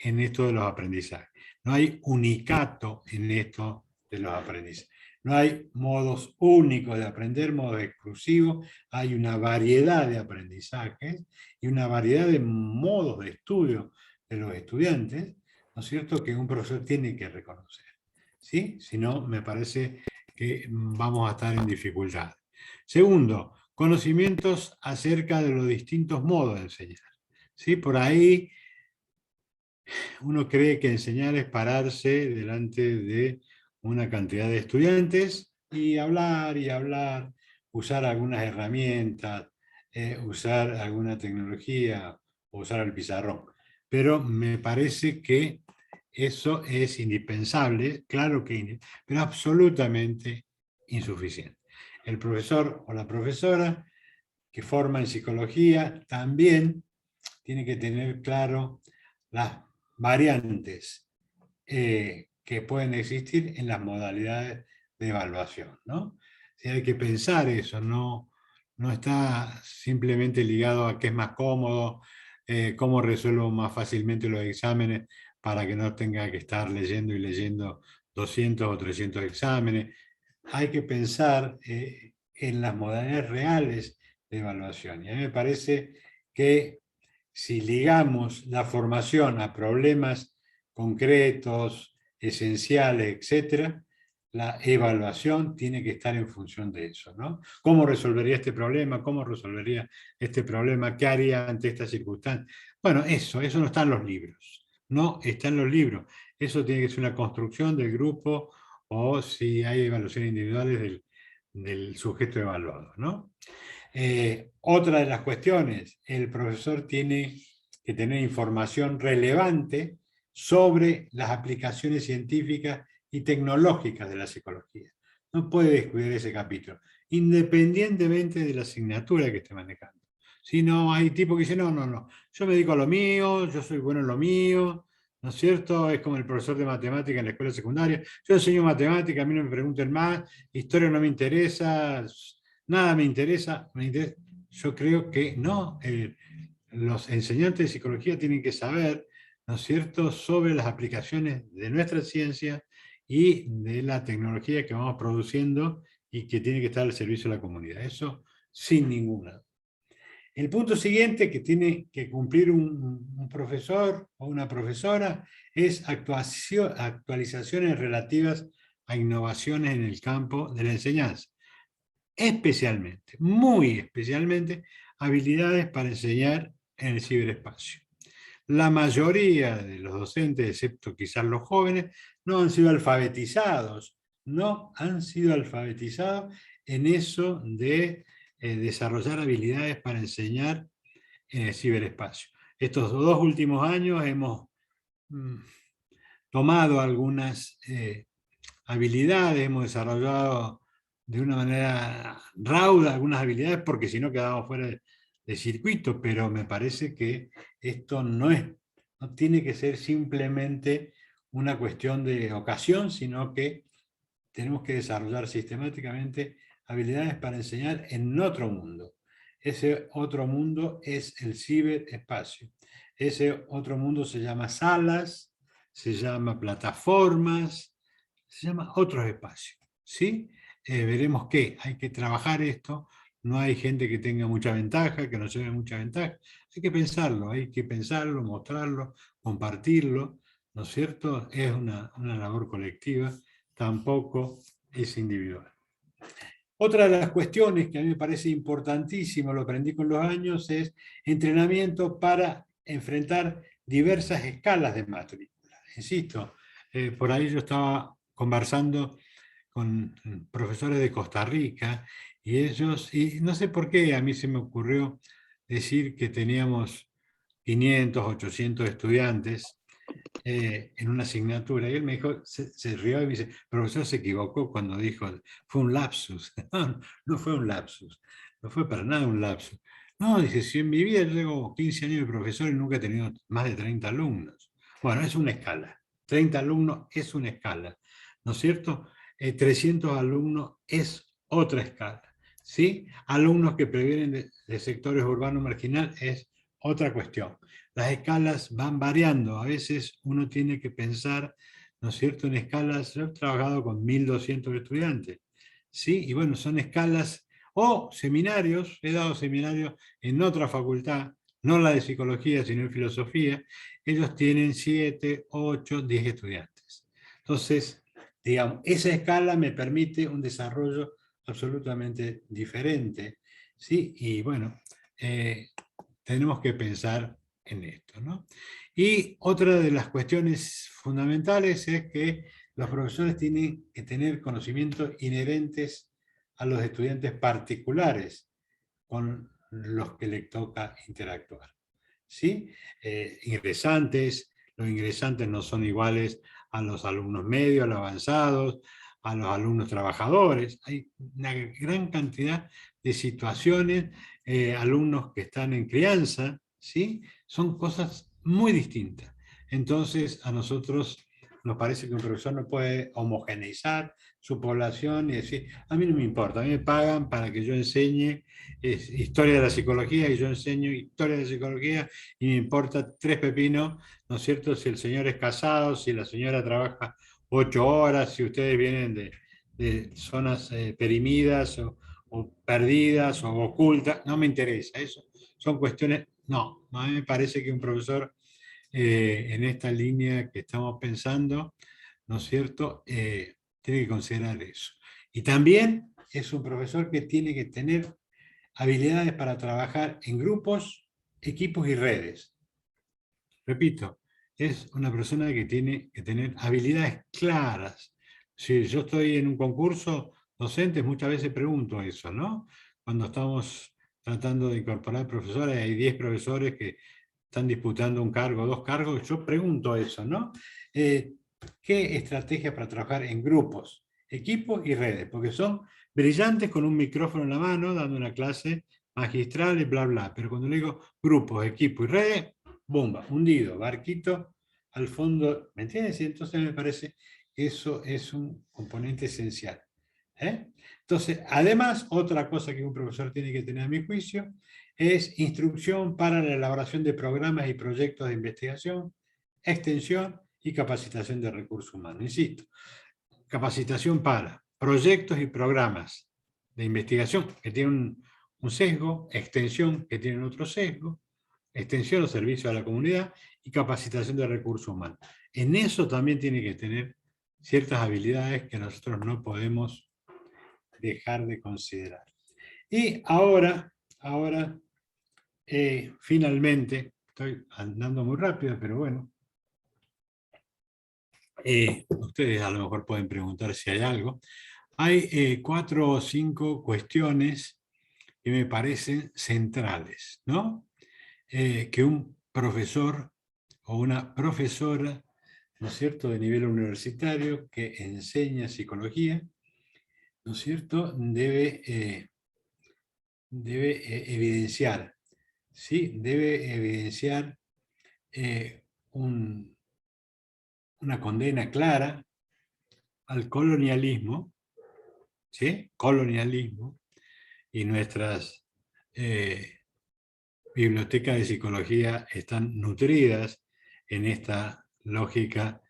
En esto de los aprendizajes. No hay unicato en esto de los aprendizajes. No hay modos únicos de aprender, modos exclusivos. Hay una variedad de aprendizajes y una variedad de modos de estudio de los estudiantes, ¿no es cierto?, que un profesor tiene que reconocer. ¿Sí? Si no, me parece que vamos a estar en dificultad. Segundo, conocimientos acerca de los distintos modos de enseñar. ¿Sí? Por ahí uno cree que enseñar es pararse delante de una cantidad de estudiantes y hablar, usar algunas herramientas, usar alguna tecnología, o usar el pizarrón. Pero me parece que eso es indispensable, claro que pero absolutamente insuficiente. El profesor o la profesora que forma en psicología también tiene que tener claro las variantes que pueden existir en las modalidades de evaluación, ¿no? Hay que pensar eso, no está simplemente ligado a qué es más cómodo, cómo resuelvo más fácilmente los exámenes para que no tenga que estar leyendo y leyendo 200 o 300 exámenes. Hay que pensar en las modalidades reales de evaluación. Y a mí me parece que si ligamos la formación a problemas concretos, esenciales, etc., la evaluación tiene que estar en función de eso, ¿no? ¿Cómo resolvería este problema? ¿Cómo resolvería este problema? ¿Qué haría ante esta circunstancia? Bueno, eso no está en los libros. No está en los libros. Eso tiene que ser una construcción del grupo o si hay evaluaciones individuales del sujeto evaluado, ¿no? Otra de las cuestiones, el profesor tiene que tener información relevante sobre las aplicaciones científicas y tecnológicas de la psicología. No puede descuidar ese capítulo, independientemente de la asignatura que esté manejando. Si no, hay tipos que dicen, no, yo me dedico a lo mío, yo soy bueno en lo mío, ¿no es cierto? Es como el profesor de matemática en la escuela secundaria. Yo enseño matemática, a mí no me pregunten más, historia no me interesa, nada me interesa. Yo creo que no, los enseñantes de psicología tienen que saber, ¿no es cierto?, sobre las aplicaciones de nuestra ciencia y de la tecnología que vamos produciendo y que tiene que estar al servicio de la comunidad. Eso sin ninguna. El punto siguiente que tiene que cumplir un profesor o una profesora es actualizaciones relativas a innovaciones en el campo de la enseñanza. Especialmente, muy especialmente, habilidades para enseñar en el ciberespacio. La mayoría de los docentes, excepto quizás los jóvenes, no han sido alfabetizados en eso de desarrollar habilidades para enseñar en el ciberespacio. Estos 2 últimos años hemos tomado algunas habilidades, hemos desarrollado de una manera rauda algunas habilidades, porque si no quedábamos fuera de circuito, pero me parece que esto no tiene que ser simplemente una cuestión de ocasión, sino que tenemos que desarrollar sistemáticamente habilidades para enseñar en otro mundo. Ese otro mundo es el ciberespacio. Ese otro mundo se llama salas, se llama plataformas, se llama otros espacios. ¿Sí? Veremos que hay que trabajar esto. No hay gente que tenga mucha ventaja, que no lleve mucha ventaja. Hay que pensarlo, mostrarlo, compartirlo, ¿no es cierto? Es una labor colectiva, tampoco es individual. Otra de las cuestiones que a mí me parece importantísimo, lo aprendí con los años, es entrenamiento para enfrentar diversas escalas de matrícula. Insisto, por ahí yo estaba conversando con profesores de Costa Rica y ellos, y no sé por qué a mí se me ocurrió decir que teníamos 500, 800 estudiantes en una asignatura. Y él me dijo, se rió y me dice, profesor, se equivocó cuando dijo, fue un lapsus. No, no fue un lapsus, no fue para nada un lapsus. No, dice, si en mi vida llevo 15 años de profesor y nunca he tenido más de 30 alumnos. Bueno, es una escala. 30 alumnos es una escala, ¿no es cierto? 300 alumnos es otra escala, ¿sí? Alumnos que previenen de sectores urbanos marginal es otra cuestión. Las escalas van variando, a veces uno tiene que pensar, ¿no es cierto?, en escalas. Yo he trabajado con 1200 estudiantes, ¿sí? Y bueno, son escalas o seminarios, he dado seminarios en otra facultad, no la de psicología, sino en filosofía. Ellos tienen 7, 8, 10 estudiantes. Entonces, digamos, esa escala me permite un desarrollo absolutamente diferente, ¿sí? Y bueno, tenemos que pensar en esto, ¿no? Y otra de las cuestiones fundamentales es que los profesores tienen que tener conocimientos inherentes a los estudiantes particulares con los que les toca interactuar, ¿sí? Los ingresantes no son iguales a los alumnos medios, a los avanzados, a los alumnos trabajadores. Hay una gran cantidad de situaciones, alumnos que están en crianza, ¿sí? Son cosas muy distintas. Entonces, a nosotros nos parece que un profesor no puede homogeneizar su población y decir, a mí no me importa, a mí me pagan para que yo enseñe historia de la psicología y yo enseño historia de la psicología y me importa tres pepinos, ¿no es cierto? Si el señor es casado, si la señora trabaja 8 horas, si ustedes vienen de zonas perimidas o perdidas o ocultas, no me interesa. Eso son cuestiones, no, a mí me parece que un profesor en esta línea que estamos pensando, ¿no es cierto?, tiene que considerar eso. Y también es un profesor que tiene que tener habilidades para trabajar en grupos, equipos y redes. Repito, es una persona que tiene que tener habilidades claras. Si yo estoy en un concurso docente, muchas veces pregunto eso, ¿no? Cuando estamos tratando de incorporar profesores, hay 10 profesores que están disputando un cargo, 2 cargos, yo pregunto eso, ¿no? ¿Qué estrategias para trabajar en grupos, equipos y redes? Porque son brillantes con un micrófono en la mano, dando una clase magistral y bla, bla. Pero cuando le digo grupos, equipos y redes, bomba, hundido, barquito al fondo, ¿me entiendes? Y entonces me parece que eso es un componente esencial. Entonces, además, otra cosa que un profesor tiene que tener a mi juicio es instrucción para la elaboración de programas y proyectos de investigación, extensión y capacitación de recursos humanos. Insisto, capacitación para proyectos y programas de investigación que tienen un sesgo, extensión que tienen otro sesgo, extensión o servicio a la comunidad y capacitación de recursos humanos. En eso también tiene que tener ciertas habilidades que nosotros no podemos dejar de considerar. Y ahora finalmente, estoy andando muy rápido, pero bueno, ustedes a lo mejor pueden preguntar si hay algo. Hay 4 o 5 cuestiones que me parecen centrales, ¿no? Que un profesor o una profesora, ¿no es cierto?, de nivel universitario que enseña psicología, ¿no es cierto?, debe evidenciar, ¿sí? Debe evidenciar una condena clara al colonialismo, ¿sí? Colonialismo, y nuestras bibliotecas de psicología están nutridas en esta lógica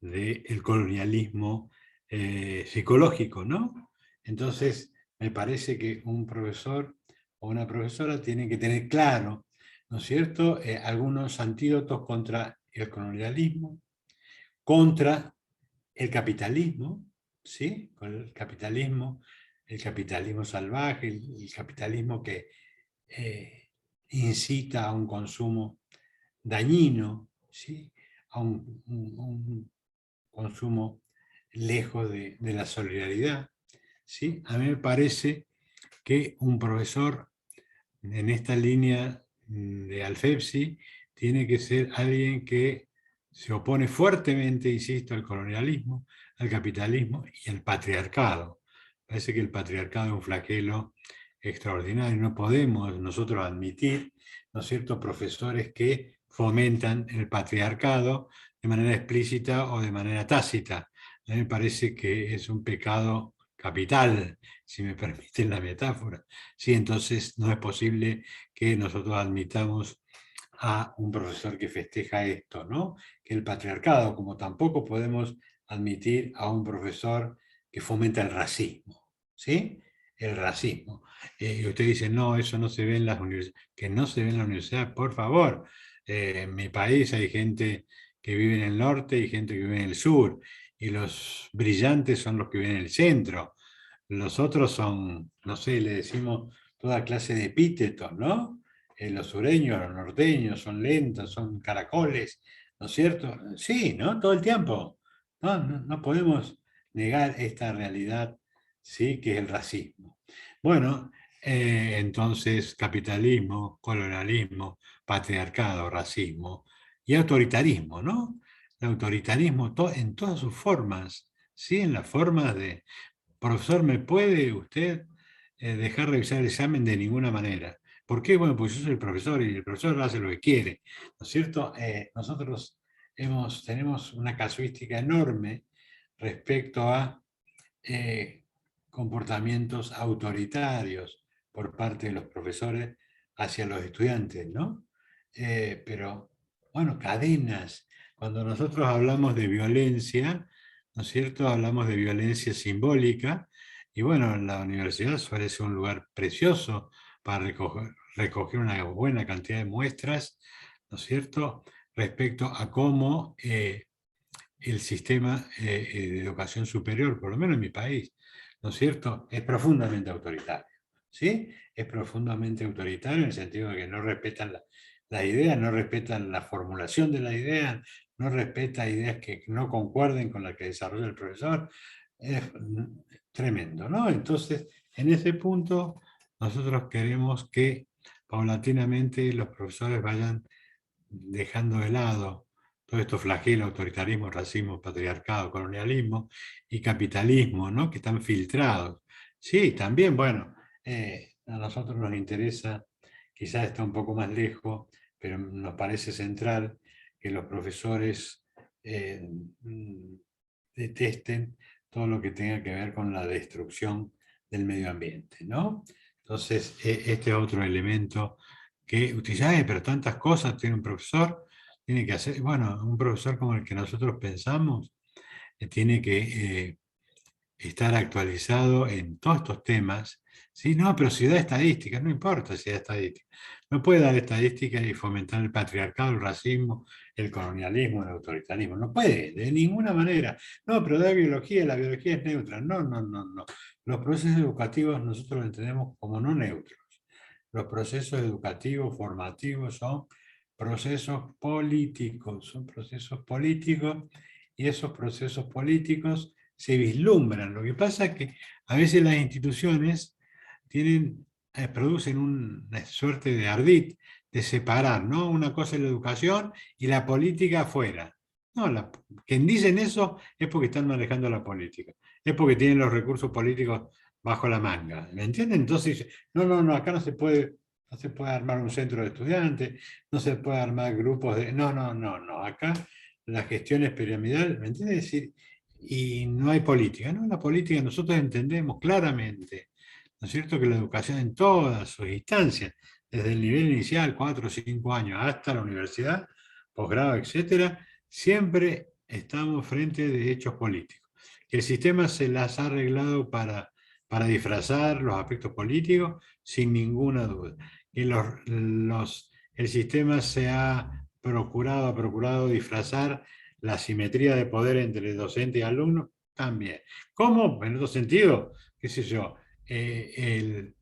del colonialismo psicológico, ¿no? Entonces, me parece que un profesor o una profesora tiene que tener claro, ¿no es cierto?, algunos antídotos contra el colonialismo, contra el capitalismo, ¿sí? Con el capitalismo salvaje, el capitalismo que incita a un consumo dañino, ¿sí? A un consumo lejos de la solidaridad, ¿sí? A mí me parece que un profesor en esta línea de Alfepsi tiene que ser alguien que se opone fuertemente, insisto, al colonialismo, al capitalismo y al patriarcado. Parece que el patriarcado es un flagelo extraordinario. No podemos nosotros admitir, ¿no es cierto?, profesores que fomentan el patriarcado de manera explícita o de manera tácita. A mí me parece que es un pecado capital, si me permiten la metáfora. Sí, entonces no es posible que nosotros admitamos a un profesor que festeja esto, ¿no? Que el patriarcado, como tampoco podemos admitir a un profesor que fomenta el racismo, ¿sí? El racismo. Y usted dice, no, eso no se ve en las universidades. Que no se ve en la universidad, por favor. En mi país hay gente que vive en el norte y gente que vive en el sur, y los brillantes son los que viven en el centro. Los otros son, no sé, le decimos toda clase de epítetos, ¿no? Los sureños, los norteños, son lentos, son caracoles, ¿no es cierto? Sí, ¿no? Todo el tiempo. No podemos negar esta realidad, ¿sí? Que es el racismo. Bueno, entonces capitalismo, colonialismo, patriarcado, racismo y autoritarismo, ¿no? El autoritarismo en todas sus formas, ¿sí? En las formas de profesor, ¿me puede usted dejar revisar el examen? De ninguna manera. ¿Por qué? Bueno, pues yo soy el profesor y el profesor hace lo que quiere, ¿no es cierto? Nosotros tenemos una casuística enorme respecto a comportamientos autoritarios por parte de los profesores hacia los estudiantes, ¿no? Pero, bueno, cadenas. Cuando nosotros hablamos de violencia, ¿no es cierto?, hablamos de violencia simbólica, y bueno, la universidad suele ser un lugar precioso para recoger una buena cantidad de muestras, ¿no es cierto?, respecto a cómo el sistema de educación superior, por lo menos en mi país, ¿no es cierto?, es profundamente autoritario, ¿sí? Es profundamente autoritario en el sentido de que no respetan la idea, no respetan la formulación de la idea, no respeta ideas que no concuerden con las que desarrolla el profesor. Es tremendo, ¿no? Entonces, en ese punto, nosotros queremos que paulatinamente los profesores vayan dejando de lado todo esto flagelo, autoritarismo, racismo, patriarcado, colonialismo y capitalismo, ¿no?, que están filtrados. Sí, también, bueno, a nosotros nos interesa, quizás está un poco más lejos, pero nos parece central que los profesores detesten todo lo que tenga que ver con la destrucción del medio ambiente, ¿no? Entonces, este es otro elemento que usted dice, "Ay, pero tantas cosas tiene un profesor, tiene que hacer". Bueno, un profesor como el que nosotros pensamos tiene que estar actualizado en todos estos temas. ¿Sí? No, pero si da estadísticas, no importa si da estadísticas. No puede dar estadísticas y fomentar el patriarcado, el racismo, el colonialismo, el autoritarismo. No puede, de ninguna manera. No, pero da biología, la biología es neutra. No, no, no, no. Los procesos educativos nosotros los entendemos como no neutros. Los procesos educativos, formativos, son procesos políticos, y esos procesos políticos se vislumbran. Lo que pasa es que a veces las instituciones producen una suerte de ardid de separar, ¿no? Una cosa es la educación y la política afuera. No, quien dicen eso es porque están manejando la política, es porque tienen los recursos políticos bajo la manga, ¿me entienden? Entonces, no, acá no se puede armar un centro de estudiantes, no se puede armar grupos de, no, acá la gestión es piramidal, ¿me entienden? Es decir, y no hay política, ¿no? La política nosotros entendemos claramente, ¿no es cierto?, que la educación en todas sus instancias, desde el nivel inicial, 4 o 5 años, hasta la universidad, posgrado, etcétera, siempre estamos frente de hechos políticos. Que el sistema se las ha arreglado para disfrazar los aspectos políticos, sin ninguna duda. Que el sistema ha procurado disfrazar la asimetría de poder entre docente y alumno, también. ¿Cómo? En otro sentido, qué sé yo, el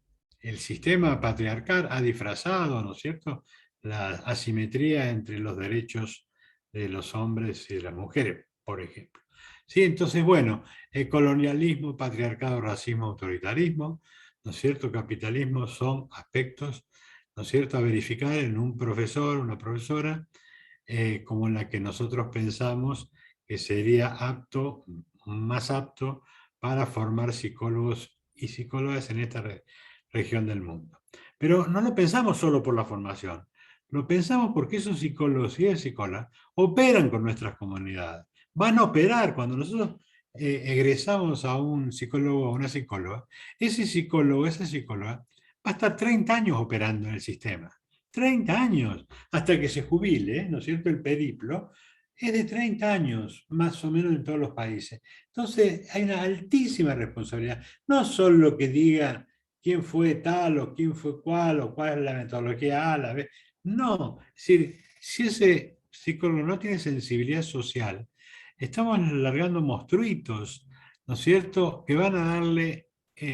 sistema patriarcal ha disfrazado, ¿no es cierto?, la asimetría entre los derechos de los hombres y de las mujeres, por ejemplo. Sí, entonces, bueno, el colonialismo, patriarcado, racismo, autoritarismo, ¿no es cierto?, capitalismo son aspectos, ¿no es cierto?, a verificar en un profesor, una profesora, como la que nosotros pensamos que sería apto, más apto para formar psicólogos y psicólogas en esta región del mundo. Pero no lo pensamos solo por la formación, lo pensamos porque esos psicólogos y psicólogas operan con nuestras comunidades. Van a operar cuando nosotros egresamos a un psicólogo o una psicóloga, ese psicólogo, esa psicóloga, va a estar 30 años operando en el sistema. 30 años, hasta que se jubile, ¿no es cierto? El periplo es de 30 años, más o menos en todos los países. Entonces, hay una altísima responsabilidad. No solo que diga quién fue tal o quién fue cuál o cuál es la metodología A, la B. No, es decir, si ese psicólogo no tiene sensibilidad social, estamos largando monstruitos, ¿no es cierto?, que van a darle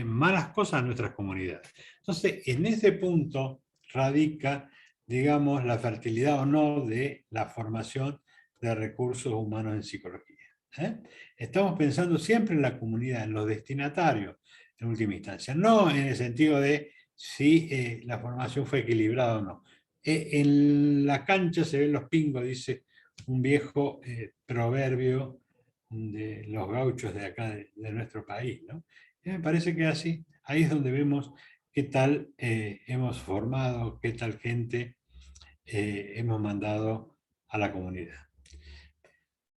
malas cosas a nuestras comunidades. Entonces, en ese punto radica, digamos, la fertilidad o no de la formación de recursos humanos en psicología. Estamos pensando siempre en la comunidad, en los destinatarios, en última instancia, no en el sentido de si la formación fue equilibrada o no. En la cancha se ven los pingos, dice un viejo proverbio de los gauchos de acá, de nuestro país, ¿no? Y me parece que así, ahí es donde vemos qué tal hemos formado, qué tal gente hemos mandado a la comunidad.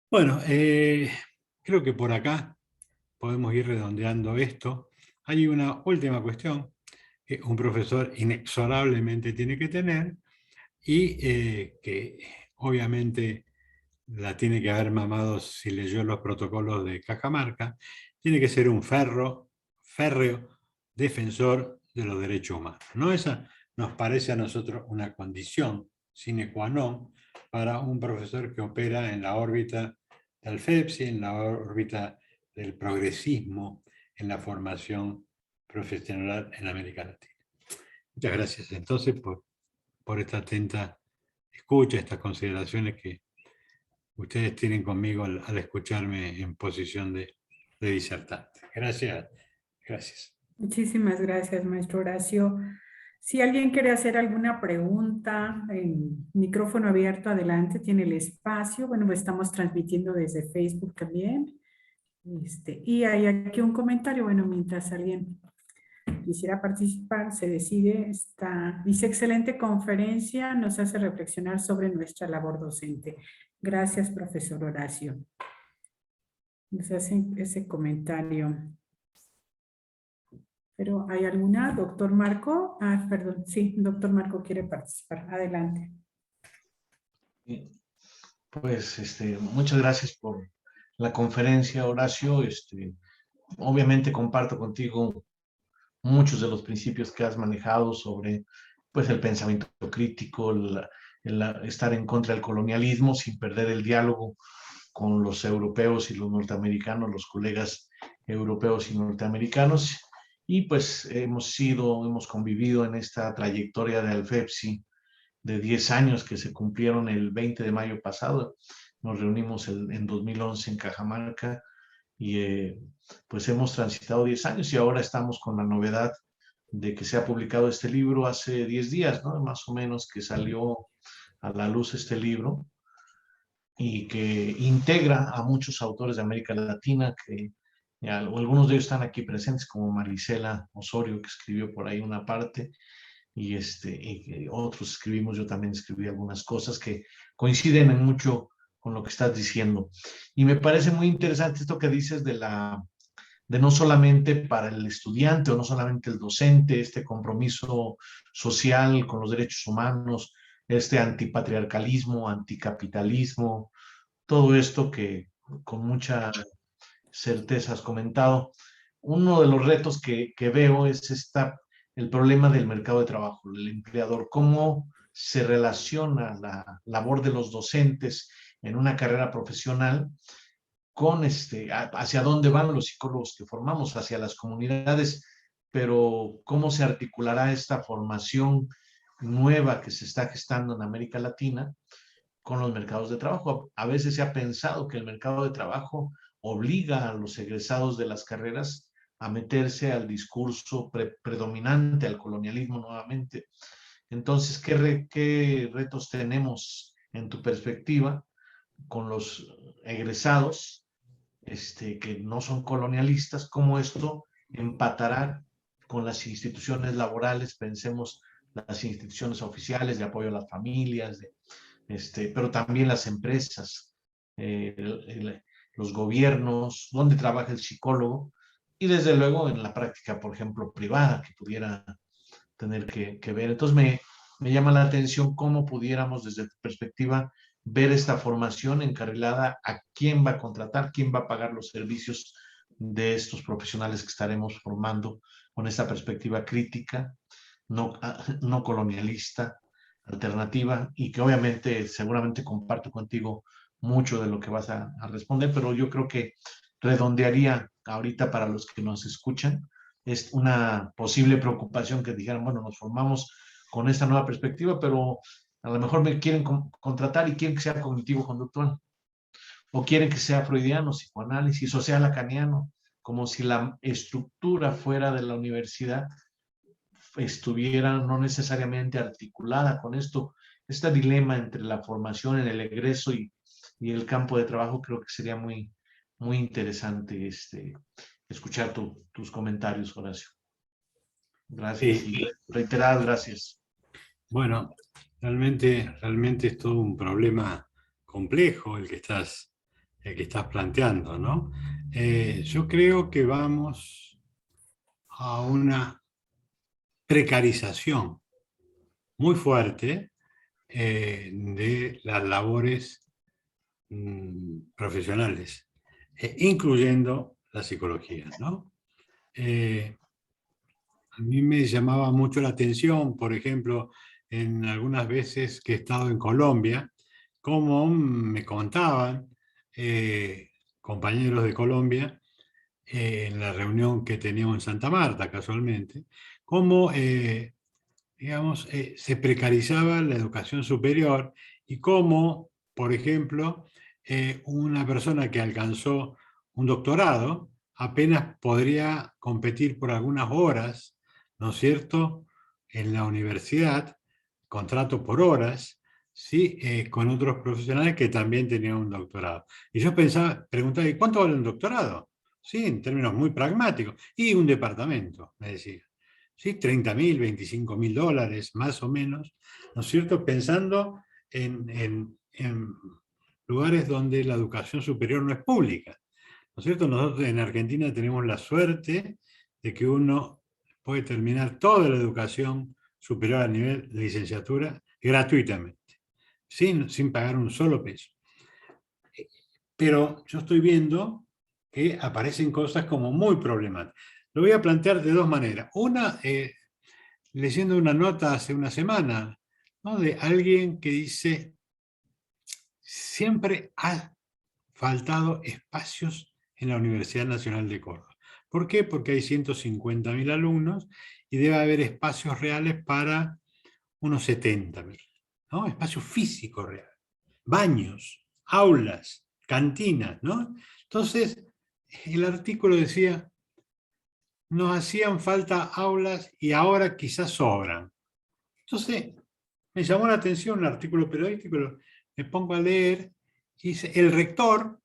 Bueno, creo que por acá podemos ir redondeando esto. Hay una última cuestión que un profesor inexorablemente tiene que tener y que obviamente la tiene que haber mamado si leyó los protocolos de Cajamarca, tiene que ser un férreo defensor de los derechos humanos, ¿no? Esa nos parece a nosotros una condición sine qua non para un profesor que opera en la órbita del FEPSI, en la órbita del progresismo, en la formación profesional en América Latina. Muchas gracias entonces por esta atenta escucha, estas consideraciones que ustedes tienen conmigo al escucharme en posición de disertante. Gracias, gracias. Muchísimas gracias, maestro Horacio. Si alguien quiere hacer alguna pregunta, micrófono abierto, adelante, tiene el espacio. Bueno, estamos transmitiendo desde Facebook también. Y hay aquí un comentario, bueno, mientras alguien quisiera participar, se decide, dice, excelente conferencia, nos hace reflexionar sobre nuestra labor docente. Gracias, profesor Horacio. Nos hacen ese comentario. Pero ¿hay alguna? Doctor Marco. Ah, perdón. Sí, doctor Marco quiere participar. Adelante. Pues muchas gracias por la conferencia, Horacio. Obviamente comparto contigo muchos de los principios que has manejado sobre pues, el pensamiento crítico, estar en contra del colonialismo sin perder el diálogo con los europeos y los norteamericanos, los colegas europeos y norteamericanos. Y pues hemos convivido en esta trayectoria de Alfepsi de 10 años que se cumplieron el 20 de mayo pasado. Nos reunimos en 2011 en Cajamarca y pues hemos transitado 10 años y ahora estamos con la novedad de que se ha publicado este libro hace 10 días, ¿no? Más o menos que salió a la luz este libro y que integra a muchos autores de América Latina que algunos de ellos están aquí presentes, como Marisela Osorio, que escribió por ahí una parte, y otros escribimos, yo también escribí algunas cosas que coinciden en mucho con lo que estás diciendo. Y me parece muy interesante esto que dices de no solamente para el estudiante o no solamente el docente, este compromiso social con los derechos humanos, este antipatriarcalismo, anticapitalismo, todo esto que con mucha certeza has comentado. Uno de los retos que veo es el problema del mercado de trabajo, el empleador, cómo se relaciona la labor de los docentes en una carrera profesional con hacia dónde van los psicólogos que formamos, hacia las comunidades, pero cómo se articulará esta formación nueva que se está gestando en América Latina con los mercados de trabajo. A veces se ha pensado que el mercado de trabajo obliga a los egresados de las carreras a meterse al discurso predominante, al colonialismo nuevamente. Entonces, ¿qué retos tenemos en tu perspectiva con los egresados que no son colonialistas? ¿Cómo esto empatará con las instituciones laborales? Pensemos las instituciones oficiales de apoyo a las familias, pero también las empresas, los gobiernos, dónde trabaja el psicólogo, y desde luego en la práctica, por ejemplo, privada, que pudiera tener que ver. Entonces me llama la atención cómo pudiéramos desde tu perspectiva ver esta formación encarrilada a quién va a contratar, quién va a pagar los servicios de estos profesionales que estaremos formando con esta perspectiva crítica, no colonialista, alternativa, y que obviamente seguramente comparto contigo mucho de lo que vas a responder, pero yo creo que redondearía ahorita para los que nos escuchan, es una posible preocupación que dijeran, bueno, nos formamos con esta nueva perspectiva, pero a lo mejor me quieren contratar y quieren que sea cognitivo-conductual, o quieren que sea freudiano, psicoanálisis, o sea lacaniano, como si la estructura fuera de la universidad estuviera no necesariamente articulada con esto. Este dilema entre la formación en el egreso y el campo de trabajo, creo que sería muy, muy interesante escuchar tus comentarios, Horacio. Gracias Sí. y reiteradas gracias. Bueno, realmente es todo un problema complejo el que estás planteando, ¿no? Yo creo que vamos a una precarización muy fuerte de las labores profesionales, incluyendo la psicología, ¿no? A mí me llamaba mucho la atención, por ejemplo, en algunas veces que he estado en Colombia, cómo me contaban compañeros de Colombia, en la reunión que teníamos en Santa Marta, casualmente, cómo digamos, se precarizaba la educación superior y cómo, por ejemplo, una persona que alcanzó un doctorado apenas podría competir por algunas horas, ¿no es cierto?, en la universidad, contrato por horas, ¿sí? Con otros profesionales que también tenían un doctorado. Y yo preguntaba, ¿y cuánto vale un doctorado? Sí, en términos muy pragmáticos. Y un departamento, me decía. ¿Sí? 30.000, 25.000 dólares, más o menos, ¿no es cierto? Pensando en lugares donde la educación superior no es pública, ¿no es cierto? Nosotros en Argentina tenemos la suerte de que uno puede terminar toda la educación superior a nivel de licenciatura gratuitamente, sin pagar un solo peso. Pero yo estoy viendo que aparecen cosas como muy problemáticas. Lo voy a plantear de dos maneras. Una, leyendo una nota hace una semana, ¿no?, de alguien que dice, siempre ha faltado espacios en la Universidad Nacional de Córdoba. ¿Por qué? Porque hay 150.000 alumnos y debe haber espacios reales para unos 70.000, ¿no? Espacios físicos reales, baños, aulas, cantinas, ¿no? Entonces, el artículo decía, nos hacían falta aulas y ahora quizás sobran. Entonces, me llamó la atención un artículo periodístico, me pongo a leer y dice, el rector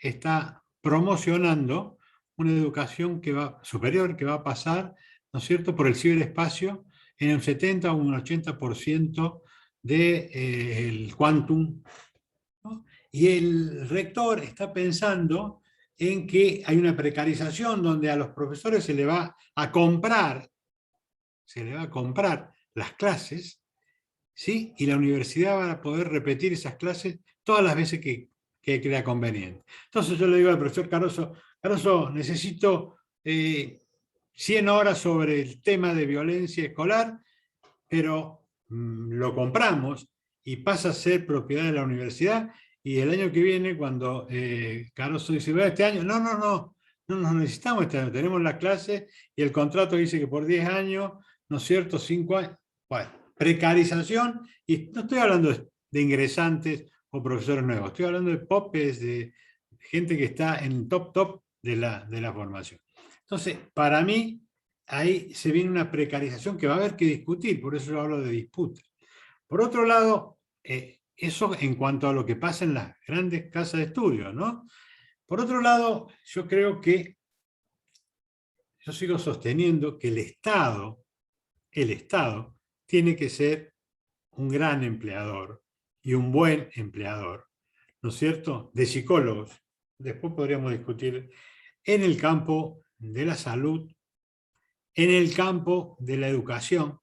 está promocionando una educación superior que va a pasar, ¿no es cierto?, por el ciberespacio en un 70 o un 80% del quantum, ¿no? Y el rector está pensando en que hay una precarización donde a los profesores se le va a comprar las clases, ¿sí? Y la universidad va a poder repetir esas clases todas las veces que crea conveniente. Entonces yo le digo al profesor Caroso, Caroso, necesito 100 horas sobre el tema de violencia escolar, pero lo compramos y pasa a ser propiedad de la universidad, y el año que viene, cuando Caroso dice, bueno, este año, no nos necesitamos este año, tenemos la clase y el contrato dice que por 10 años, ¿no es cierto?, 5 años. Bueno, precarización, y no estoy hablando de ingresantes o profesores nuevos, estoy hablando de popes, de gente que está en el top de la formación. Entonces, para mí, ahí se viene una precarización que va a haber que discutir, por eso yo hablo de disputa. Por otro lado, eso en cuanto a lo que pasa en las grandes casas de estudio, ¿no? Por otro lado, yo sigo sosteniendo que el Estado tiene que ser un gran empleador y un buen empleador, ¿no es cierto?, de psicólogos. Después podríamos discutir en el campo de la salud, en el campo de la educación,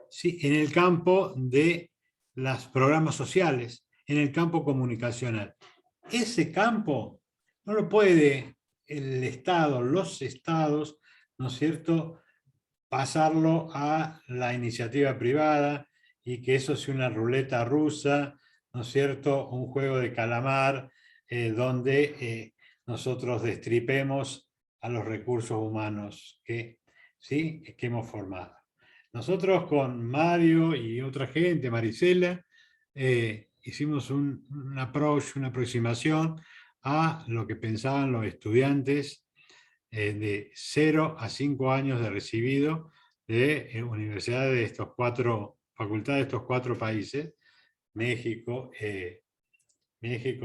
¿sí?, en el campo de los programas sociales, en el campo comunicacional. Ese campo no lo puede el Estado, los estados, ¿no es cierto?, pasarlo a la iniciativa privada y que eso sea una ruleta rusa, ¿no es cierto?, un juego de calamar donde nosotros destripemos a los recursos humanos ¿sí?, que hemos formado. Nosotros con Mario y otra gente, Marisela, hicimos un approach, una aproximación a lo que pensaban los estudiantes de 0 a 5 años de recibido de universidades de facultades de estos 4 países, México,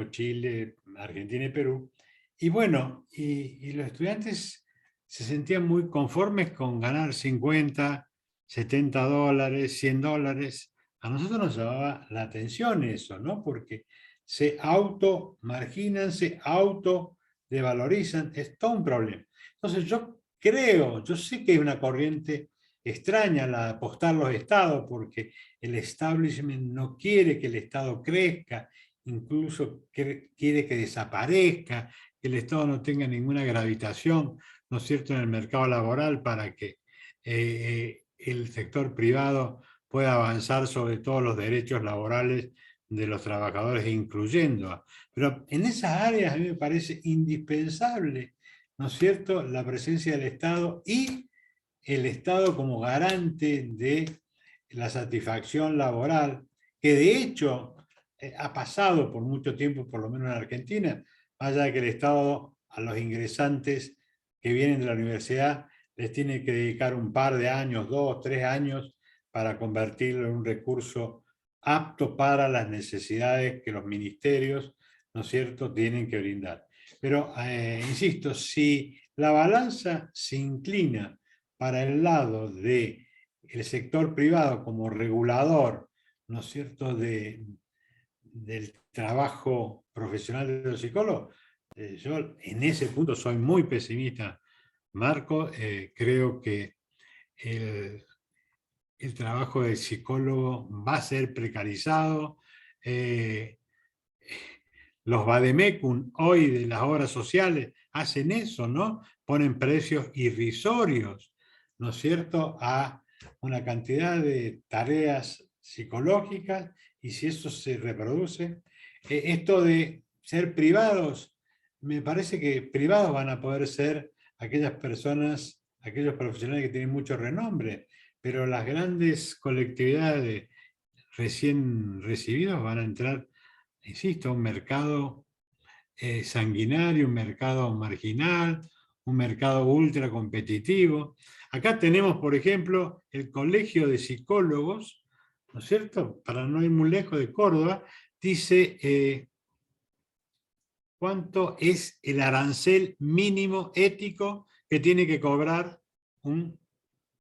Chile, Argentina y Perú. Y bueno, y los estudiantes se sentían muy conformes con ganar 50, 70 dólares, 100 dólares. A nosotros nos llamaba la atención eso, ¿no? Porque se automarginan, se autodevalorizan, es todo un problema. Entonces yo sé que hay una corriente extraña la de apostar los estados, porque el establishment no quiere que el Estado crezca, incluso quiere que desaparezca, que el Estado no tenga ninguna gravitación, ¿no es cierto?, en el mercado laboral, para que el sector privado pueda avanzar sobre todos los derechos laborales de los trabajadores, incluyendo. Pero en esas áreas a mí me parece indispensable, ¿no es cierto?, la presencia del Estado, y el Estado como garante de la satisfacción laboral, que de hecho ha pasado por mucho tiempo, por lo menos en Argentina, más allá de que el Estado a los ingresantes que vienen de la universidad les tiene que dedicar un par de años, 2, 3 años, para convertirlo en un recurso apto para las necesidades que los ministerios, ¿no es cierto?, tienen que brindar. Pero, insisto, si la balanza se inclina para el lado del sector privado como regulador, ¿no es cierto?, del trabajo profesional de los psicólogos, yo en ese punto soy muy pesimista, Marco. Creo que el trabajo del psicólogo va a ser precarizado. Los vademecum hoy de las obras sociales hacen eso, ¿no? Ponen precios irrisorios, ¿no es cierto?, a una cantidad de tareas psicológicas, y si eso se reproduce, esto de ser privados, me parece que privados van a poder ser aquellas personas, aquellos profesionales que tienen mucho renombre, pero las grandes colectividades recién recibidos van a entrar, insisto, a un mercado sanguinario, un mercado marginal, un mercado ultra competitivo. Acá tenemos, por ejemplo, el Colegio de Psicólogos, ¿no es cierto?, para no ir muy lejos, de Córdoba, dice cuánto es el arancel mínimo ético que tiene que cobrar un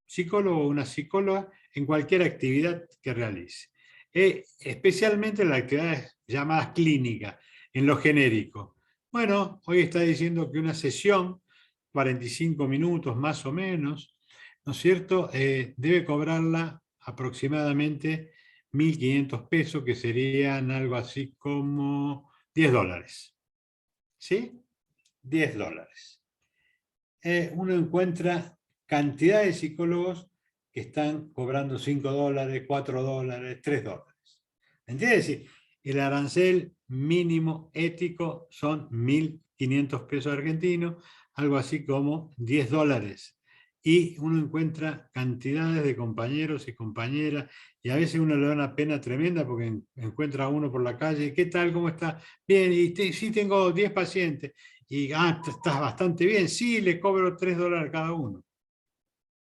psicólogo o una psicóloga en cualquier actividad que realice. Especialmente en las actividades llamadas clínicas, en lo genérico. Bueno, hoy está diciendo que una sesión, 45 minutos más o menos, ¿no es cierto?, debe cobrarla aproximadamente 1.500 pesos, que serían algo así como $10. ¿Sí? $10. Uno encuentra cantidad de psicólogos que están cobrando $5, $4, $3. ¿Entiendes? Es decir, el arancel mínimo ético son 1.500 pesos argentinos, algo así como $10. Y uno encuentra cantidades de compañeros y compañeras, y a veces uno le da una pena tremenda porque encuentra a uno por la calle. ¿Qué tal? ¿Cómo está? Bien, y sí tengo 10 pacientes. Y, estás bastante bien. Sí, le cobro $3 cada uno.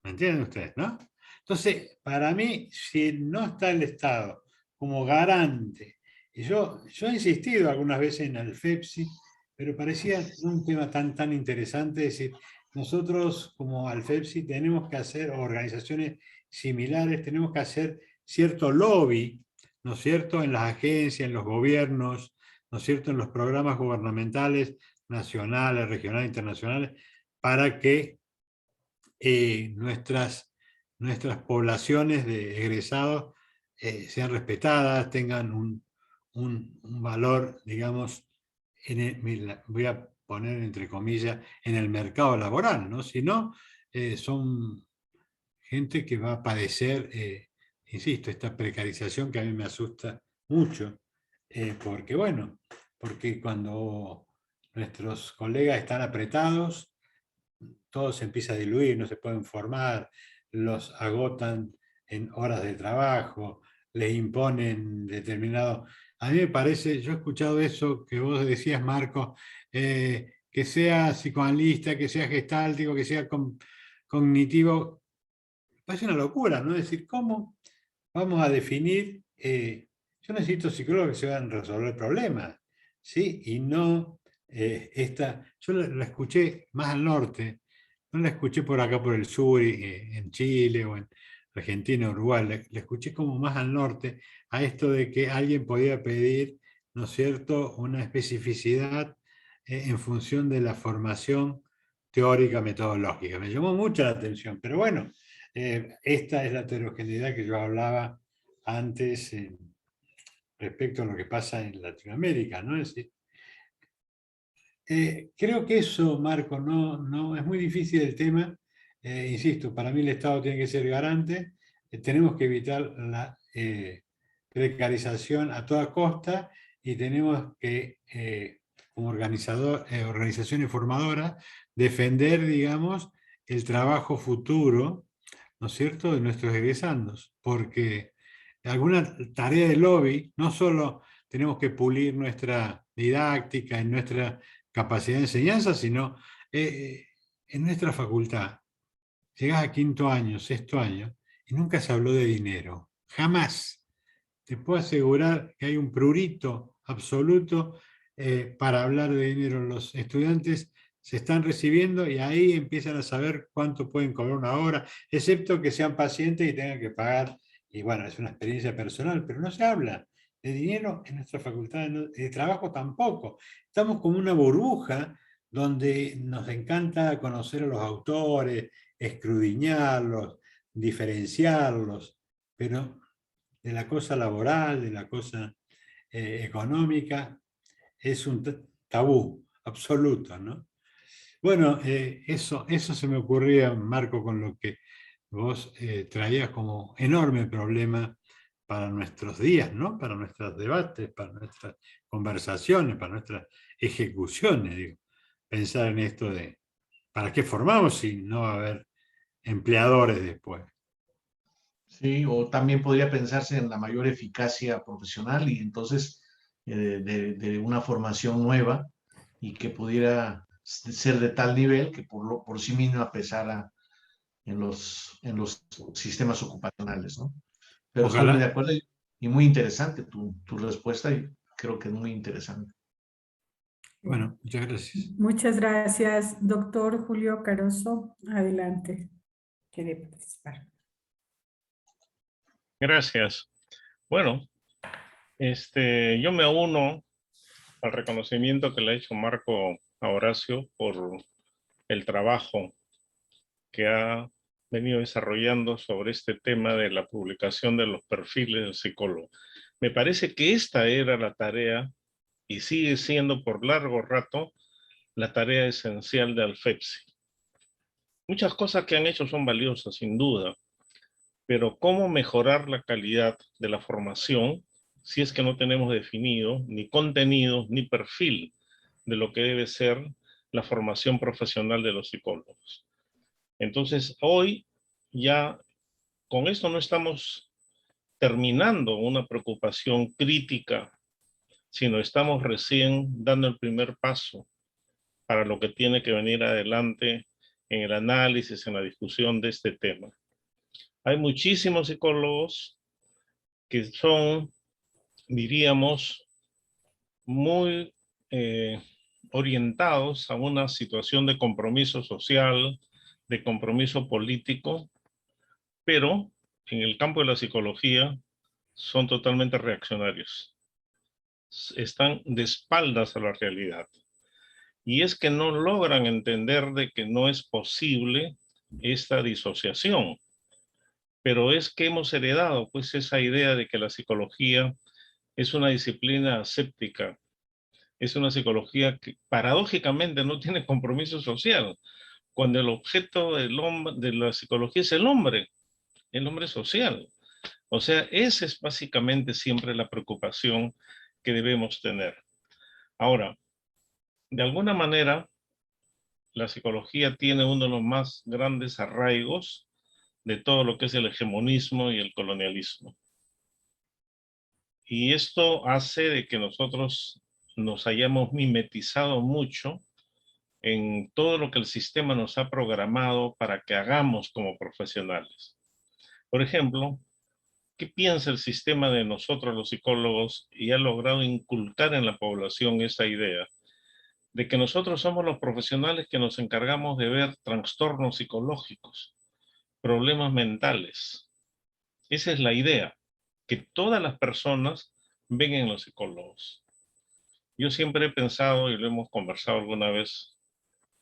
¿Me entienden ustedes, no? Entonces, para mí, si no está el Estado como garante, y yo he insistido algunas veces en el FEPSI, pero parecía un tema tan interesante, es decir, nosotros como Alfepsi tenemos que hacer, o organizaciones similares, tenemos que hacer cierto lobby, ¿no es cierto?, en las agencias, en los gobiernos, ¿no es cierto?, en los programas gubernamentales, nacionales, regionales, internacionales, para que nuestras poblaciones de egresados sean respetadas, tengan un valor, digamos, voy a poner entre comillas, en el mercado laboral, ¿no? Si no, son gente que va a padecer, insisto, esta precarización que a mí me asusta mucho, porque bueno, porque cuando nuestros colegas están apretados, todo se empieza a diluir, no se pueden formar, los agotan en horas de trabajo, les imponen determinado... A mí me parece, yo he escuchado eso que vos decías, Marco, que sea psicoanalista, que sea gestáltico, que sea cognitivo, parece una locura, ¿no? Es decir, ¿cómo vamos a definir? Yo necesito psicólogos que se van a resolver problemas, ¿sí? Y no yo la escuché más al norte, no la escuché por acá por el sur, en Chile o en Argentina, Uruguay, la escuché como más al norte, a esto de que alguien podía pedir, ¿no es cierto?, una especificidad en función de la formación teórica metodológica. Me llamó mucho la atención, pero bueno, esta es la heterogeneidad que yo hablaba antes respecto a lo que pasa en Latinoamérica, ¿no? Es decir, creo que eso, Marco, no es muy difícil el tema. Insisto, para mí el Estado tiene que ser garante. Tenemos que evitar la precarización a toda costa y tenemos que, como organizaciones formadoras, defender, digamos, el trabajo futuro, ¿no es cierto?, de nuestros egresandos, porque alguna tarea de lobby, no solo tenemos que pulir nuestra didáctica y nuestra capacidad de enseñanza, sino en nuestra facultad. Llegás a quinto año, sexto año, y nunca se habló de dinero. Jamás. Te puedo asegurar que hay un prurito absoluto para hablar de dinero. Los estudiantes se están recibiendo y ahí empiezan a saber cuánto pueden cobrar una hora, excepto que sean pacientes y tengan que pagar. Y bueno, es una experiencia personal, pero no se habla de dinero en nuestra facultad de trabajo tampoco. Estamos como una burbuja donde nos encanta conocer a los autores, escudriñarlos, diferenciarlos, pero de la cosa laboral, de la cosa económica, es un tabú absoluto, ¿no? Bueno, eso se me ocurría, Marco, con lo que vos traías como enorme problema para nuestros días, ¿no? Para nuestros debates, para nuestras conversaciones, para nuestras ejecuciones, digo. Pensar en esto de, ¿para qué formamos si no va a haber empleadores después? Sí, o también podría pensarse en la mayor eficacia profesional y entonces de una formación nueva y que pudiera ser de tal nivel que por sí misma pesara en los sistemas ocupacionales, ¿no? Pero estoy muy de Ojalá. acuerdo y muy interesante tu respuesta y creo que es muy interesante. Bueno, muchas gracias. Muchas gracias, doctor Julio Caroso. Adelante. Quiere participar. Gracias. Bueno, yo me uno al reconocimiento que le ha hecho Marco a Horacio por el trabajo que ha venido desarrollando sobre este tema de la publicación de los perfiles del psicólogo. Me parece que esta era la tarea y sigue siendo por largo rato la tarea esencial de Alfepsi. Muchas cosas que han hecho son valiosas, sin duda, pero ¿cómo mejorar la calidad de la formación si es que no tenemos definido ni contenido ni perfil de lo que debe ser la formación profesional de los psicólogos? Entonces, hoy ya con esto no estamos terminando una preocupación crítica, sino estamos recién dando el primer paso para lo que tiene que venir adelante en el análisis, en la discusión de este tema. Hay muchísimos psicólogos que son, diríamos, muy orientados a una situación de compromiso social, de compromiso político, pero en el campo de la psicología son totalmente reaccionarios. Están de espaldas a la realidad. Y es que no logran entender de que no es posible esta disociación. Pero es que hemos heredado pues esa idea de que la psicología es una disciplina aséptica, es una psicología que paradójicamente no tiene compromiso social, cuando el objeto de la psicología es el hombre social. O sea, esa es básicamente siempre la preocupación que debemos tener. Ahora, de alguna manera, la psicología tiene uno de los más grandes arraigos de todo lo que es el hegemonismo y el colonialismo. Y esto hace de que nosotros nos hayamos mimetizado mucho en todo lo que el sistema nos ha programado para que hagamos como profesionales. Por ejemplo, ¿qué piensa el sistema de nosotros los psicólogos y ha logrado inculcar en la población esa idea de que nosotros somos los profesionales que nos encargamos de ver trastornos psicológicos, problemas mentales? Esa es la idea, que todas las personas ven en los psicólogos. Yo siempre he pensado, y lo hemos conversado alguna vez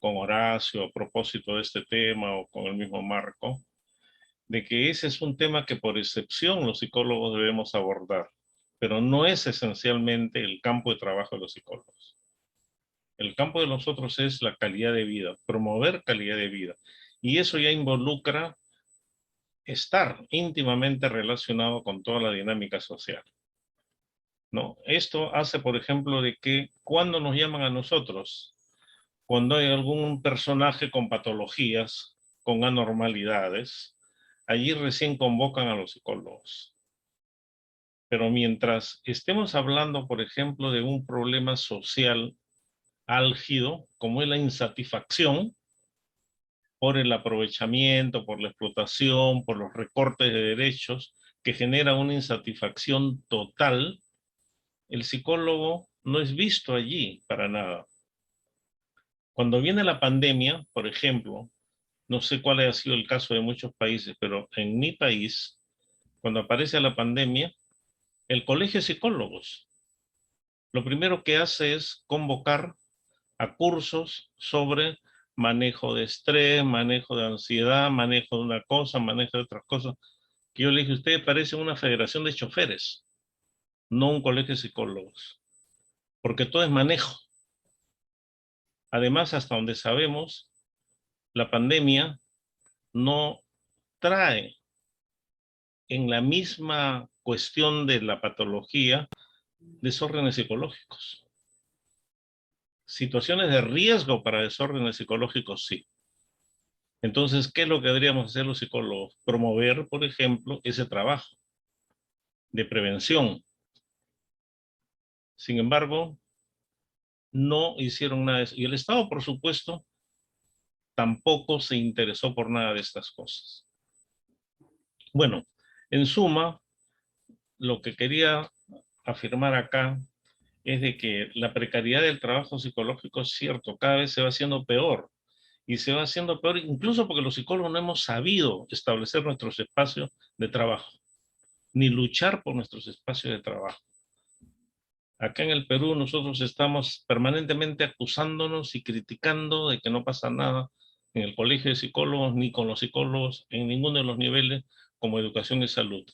con Horacio a propósito de este tema o con el mismo Marco, de que ese es un tema que por excepción los psicólogos debemos abordar, pero no es esencialmente el campo de trabajo de los psicólogos. El campo de nosotros es la calidad de vida, promover calidad de vida. Y eso ya involucra estar íntimamente relacionado con toda la dinámica social, ¿no? Esto hace, por ejemplo, de que cuando nos llaman a nosotros, cuando hay algún personaje con patologías, con anormalidades, allí recién convocan a los psicólogos. Pero mientras estemos hablando, por ejemplo, de un problema social álgido, como es la insatisfacción por el aprovechamiento, por la explotación, por los recortes de derechos, que genera una insatisfacción total, el psicólogo no es visto allí para nada. Cuando viene la pandemia, por ejemplo, no sé cuál ha sido el caso de muchos países, pero en mi país, cuando aparece la pandemia, el colegio de psicólogos lo primero que hace es convocar a cursos sobre manejo de estrés, manejo de ansiedad, manejo de una cosa, manejo de otras cosas. Que yo le dije, ustedes parecen una federación de choferes, no un colegio de psicólogos, porque todo es manejo. Además, hasta donde sabemos, la pandemia no trae en la misma cuestión de la patología desórdenes psicológicos. Situaciones de riesgo para desórdenes psicológicos, sí. Entonces, ¿qué es lo que deberíamos hacer los psicólogos? Promover, por ejemplo, ese trabajo de prevención. Sin embargo, no hicieron nada de eso. Y el Estado, por supuesto, tampoco se interesó por nada de estas cosas. Bueno, en suma, lo que quería afirmar acá es de que la precariedad del trabajo psicológico es cierto, cada vez se va haciendo peor. Y se va haciendo peor incluso porque los psicólogos no hemos sabido establecer nuestros espacios de trabajo, ni luchar por nuestros espacios de trabajo. Acá en el Perú nosotros estamos permanentemente acusándonos y criticando de que no pasa nada en el colegio de psicólogos, ni con los psicólogos en ninguno de los niveles como educación y salud.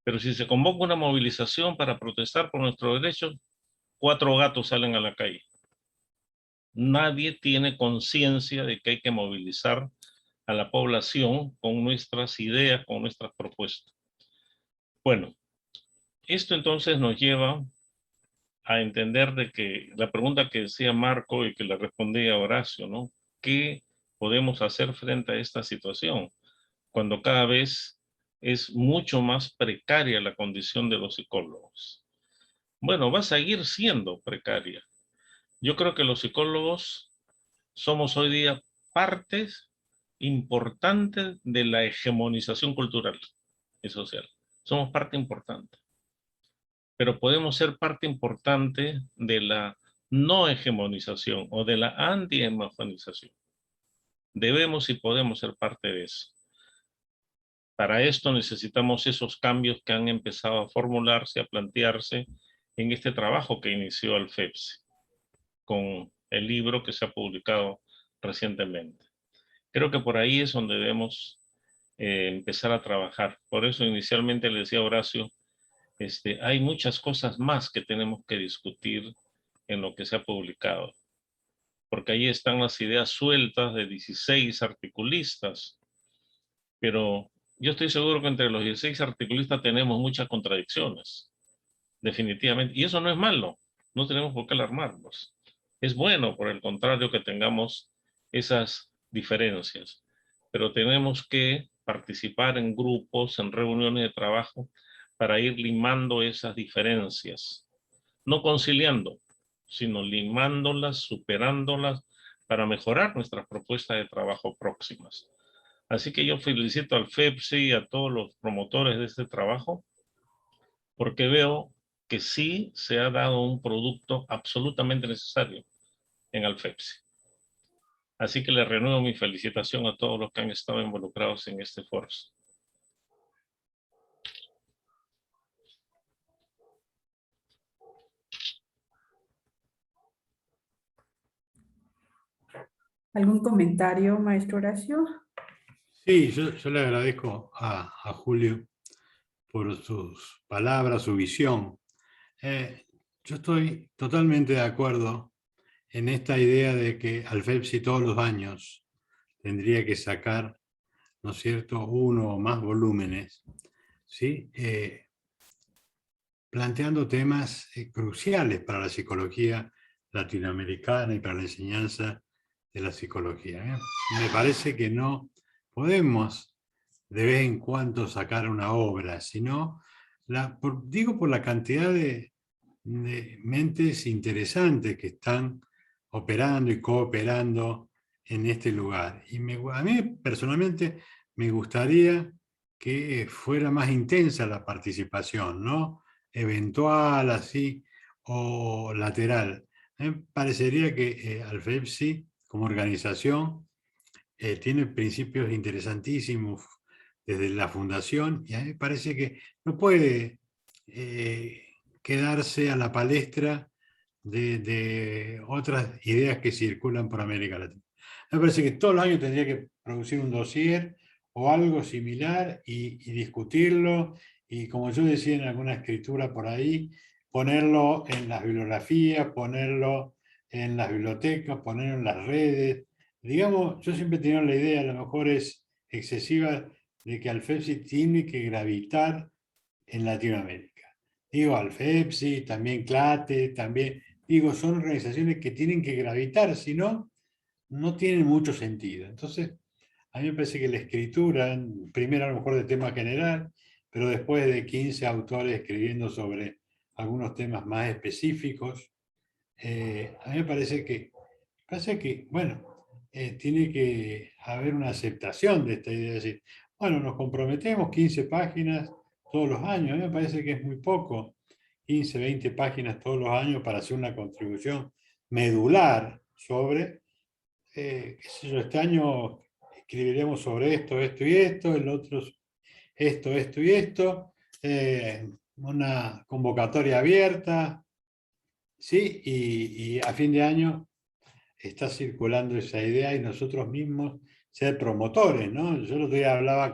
Pero si se convoca una movilización para protestar por nuestros derechos, 4 gatos salen a la calle. Nadie tiene conciencia de que hay que movilizar a la población con nuestras ideas, con nuestras propuestas. Bueno, esto entonces nos lleva a entender de que la pregunta que decía Marco y que le respondía a Horacio, ¿no? ¿Qué podemos hacer frente a esta situación? Cuando cada vez es mucho más precaria la condición de los psicólogos. Bueno, va a seguir siendo precaria. Yo creo que los psicólogos somos hoy día partes importantes de la hegemonización cultural y social. Somos parte importante. Pero podemos ser parte importante de la no hegemonización o de la anti-hegemonización. Debemos y podemos ser parte de eso. Para esto necesitamos esos cambios que han empezado a formularse, a plantearse en este trabajo que inició el FEPSI, con el libro que se ha publicado recientemente. Creo que por ahí es donde debemos empezar a trabajar. Por eso inicialmente le decía a Horacio, hay muchas cosas más que tenemos que discutir en lo que se ha publicado, porque ahí están las ideas sueltas de 16 articulistas, pero yo estoy seguro que entre los 16 articulistas tenemos muchas contradicciones, definitivamente, y eso no es malo, no tenemos por qué alarmarnos. Es bueno, por el contrario, que tengamos esas diferencias, pero tenemos que participar en grupos, en reuniones de trabajo, para ir limando esas diferencias, no conciliando, sino limándolas, superándolas, para mejorar nuestras propuestas de trabajo próximas. Así que yo felicito al FEPSI y a todos los promotores de este trabajo, porque veo que sí se ha dado un producto absolutamente necesario en el FEPSI. Así que le renuevo mi felicitación a todos los que han estado involucrados en este esfuerzo. ¿Algún comentario, maestro Horacio? Sí, yo le agradezco a Julio por sus palabras, su visión. Yo estoy totalmente de acuerdo en esta idea de que Alfepsi todos los años tendría que sacar, ¿no es cierto?, uno o más volúmenes, ¿sí? Planteando temas cruciales para la psicología latinoamericana y para la enseñanza de la psicología. Me parece que no podemos de vez en cuando sacar una obra, sino, digo por la cantidad de mentes interesantes que están operando y cooperando en este lugar. Y a mí personalmente me gustaría que fuera más intensa la participación, ¿no? Eventual, así, o lateral. Me parecería que Alfepsi, como organización, tiene principios interesantísimos desde la fundación, y a mí me parece que no puede quedarse a la palestra de otras ideas que circulan por América Latina. Me parece que todos los años tendría que producir un dossier o algo similar y discutirlo, y como yo decía en alguna escritura por ahí, ponerlo en las bibliografías, ponerlo en las bibliotecas, ponerlo en las redes. Digamos, yo siempre he tenido la idea, a lo mejor es excesiva, de que Alfepsi tiene que gravitar en Latinoamérica. Digo, Alfepsi, también CLATE, también, digo, son organizaciones que tienen que gravitar, si no, no tienen mucho sentido. Entonces, a mí me parece que la escritura, primero a lo mejor de tema general, pero después de 15 autores escribiendo sobre algunos temas más específicos, a mí me parece que, bueno, tiene que haber una aceptación de esta idea, de decir, bueno, nos comprometemos 15 páginas todos los años, a mí me parece que es muy poco, 15, 20 páginas todos los años para hacer una contribución medular sobre, qué sé yo, este año escribiremos sobre esto, esto y esto, el otro esto, esto y esto, una convocatoria abierta, ¿sí? Y a fin de año está circulando esa idea y nosotros mismos ser promotores, ¿no? Yo el otro día hablaba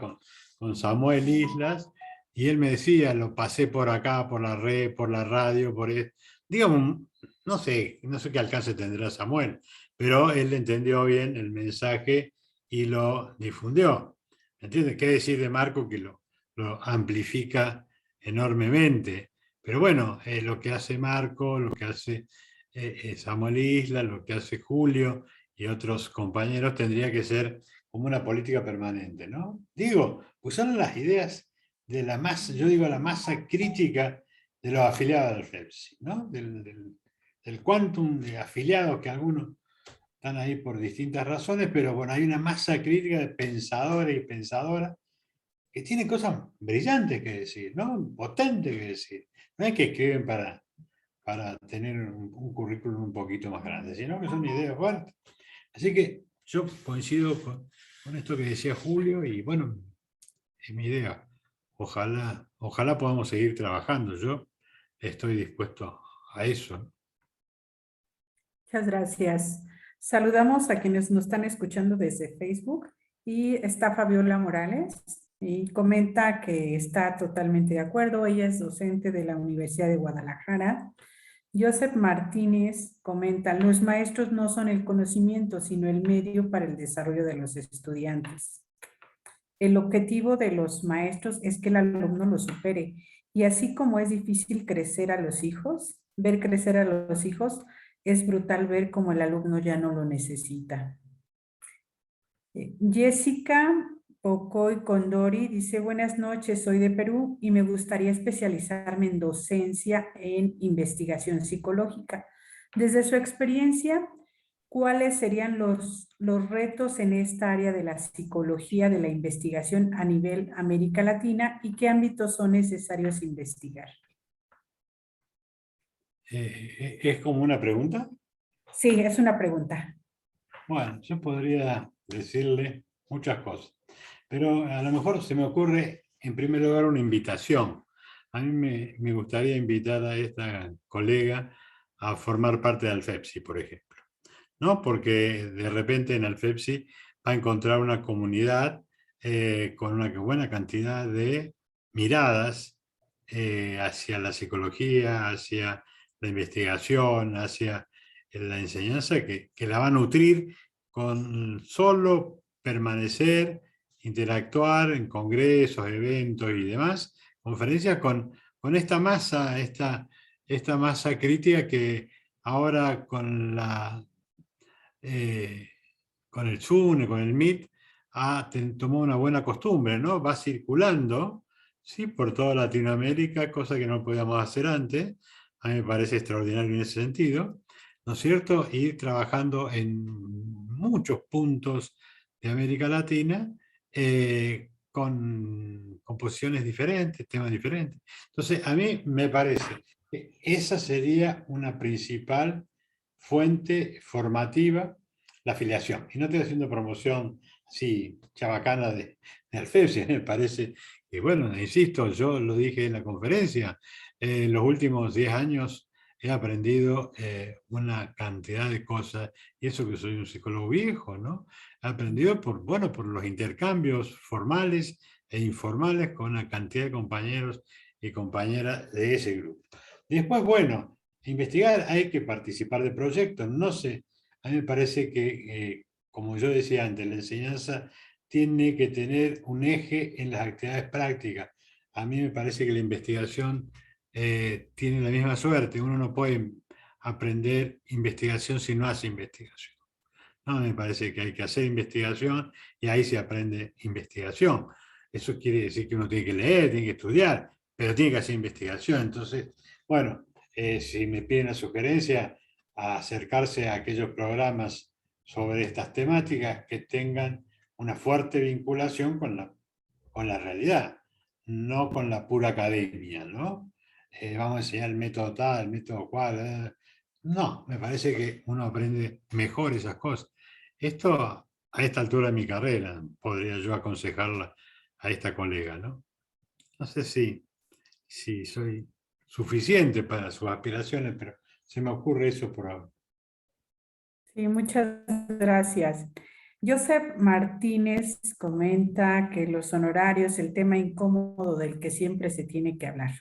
con Samuel Islas y él me decía, lo pasé por acá, por la red, por la radio, por esto. Digamos, no sé qué alcance tendrá Samuel, pero él entendió bien el mensaje y lo difundió. ¿Entiendes? ¿Qué decir de Marco que lo amplifica enormemente? Pero bueno, lo que hace Marco, lo que hace Samuel Isla, lo que hace Julio y otros compañeros tendría que ser como una política permanente, ¿no? Digo, usaron las ideas de la masa, yo digo la masa crítica de los afiliados del FEPSI, ¿no? Del quantum de afiliados que algunos están ahí por distintas razones, pero bueno, hay una masa crítica de pensadores y pensadoras que tienen cosas brillantes que decir, ¿no? Potentes que decir. No es que escriben para tener un currículum un poquito más grande, sino que son ideas fuertes. Así que yo coincido con esto que decía Julio y bueno, es mi idea. Ojalá podamos seguir trabajando. Yo estoy dispuesto a eso. Muchas gracias. Saludamos a quienes nos están escuchando desde Facebook y está Fabiola Morales y comenta que está totalmente de acuerdo. Ella es docente de la Universidad de Guadalajara. Joseph Martínez comenta, los maestros no son el conocimiento, sino el medio para el desarrollo de los estudiantes. El objetivo de los maestros es que el alumno lo supere. Y así como es difícil crecer a los hijos, ver crecer a los hijos, es brutal ver cómo el alumno ya no lo necesita. Jessica Pocoy Condori dice, buenas noches, soy de Perú y me gustaría especializarme en docencia en investigación psicológica. Desde su experiencia, ¿cuáles serían los retos en esta área de la psicología de la investigación a nivel América Latina y qué ámbitos son necesarios investigar? ¿Es como una pregunta? Sí, es una pregunta. Bueno, yo podría decirle muchas cosas, pero a lo mejor se me ocurre en primer lugar una invitación. A mí me gustaría invitar a esta colega a formar parte de Alfepsi, por ejemplo, ¿no? Porque de repente en Alfepsi va a encontrar una comunidad con una buena cantidad de miradas hacia la psicología, hacia la investigación, hacia la enseñanza que la va a nutrir con solo permanecer, interactuar en congresos, eventos y demás, conferencias con esta masa, esta masa crítica que ahora con con el Zoom, con el Meet, tomó una buena costumbre, ¿no? Va circulando, ¿sí? Por toda Latinoamérica, cosa que no podíamos hacer antes. A mí me parece extraordinario en ese sentido, ¿no es cierto? Ir trabajando en muchos puntos de América Latina con posiciones diferentes, temas diferentes. Entonces, a mí me parece que esa sería una principal fuente formativa, la afiliación. Y no estoy haciendo promoción así chabacana de Alfepsi, me parece que, bueno, insisto, yo lo dije en la conferencia, en los últimos 10 años he aprendido una cantidad de cosas, y eso que soy un psicólogo viejo, ¿no? He aprendido por los intercambios formales e informales con una cantidad de compañeros y compañeras de ese grupo. Después, bueno, investigar, hay que participar de proyectos, no sé, a mí me parece que, como yo decía antes, la enseñanza tiene que tener un eje en las actividades prácticas. A mí me parece que la investigación tiene la misma suerte. Uno no puede aprender investigación si no hace investigación. No, me parece que hay que hacer investigación y ahí se aprende investigación. Eso quiere decir que uno tiene que leer, tiene que estudiar, pero tiene que hacer investigación. Entonces, bueno, si me piden la sugerencia, a acercarse a aquellos programas sobre estas temáticas que tengan una fuerte vinculación con la realidad, no con la pura academia, ¿no? vamos a enseñar el método tal, el método cual. No, me parece que uno aprende mejor esas cosas. Esto, a esta altura de mi carrera, podría yo aconsejarla a esta colega, ¿no? No sé si soy suficiente para sus aspiraciones, pero se me ocurre eso por ahora. Sí, muchas gracias. Joseph Martínez comenta que los honorarios, el tema incómodo del que siempre se tiene que hablar.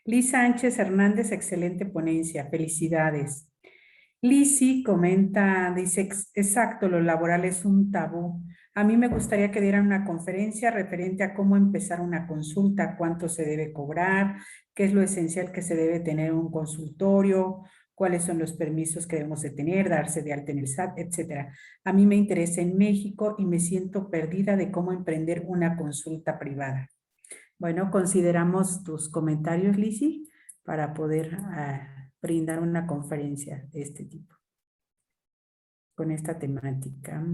Liz Sánchez Hernández, excelente ponencia, felicidades. Lisi comenta, dice, exacto, lo laboral es un tabú. A mí me gustaría que dieran una conferencia referente a cómo empezar una consulta, cuánto se debe cobrar, qué es lo esencial que se debe tener en un consultorio, cuáles son los permisos que debemos de tener, darse de alta en el SAT, etcétera. A mí me interesa en México y me siento perdida de cómo emprender una consulta privada. Bueno, consideramos tus comentarios, Lisi, para poder brindar una conferencia de este tipo, con esta temática.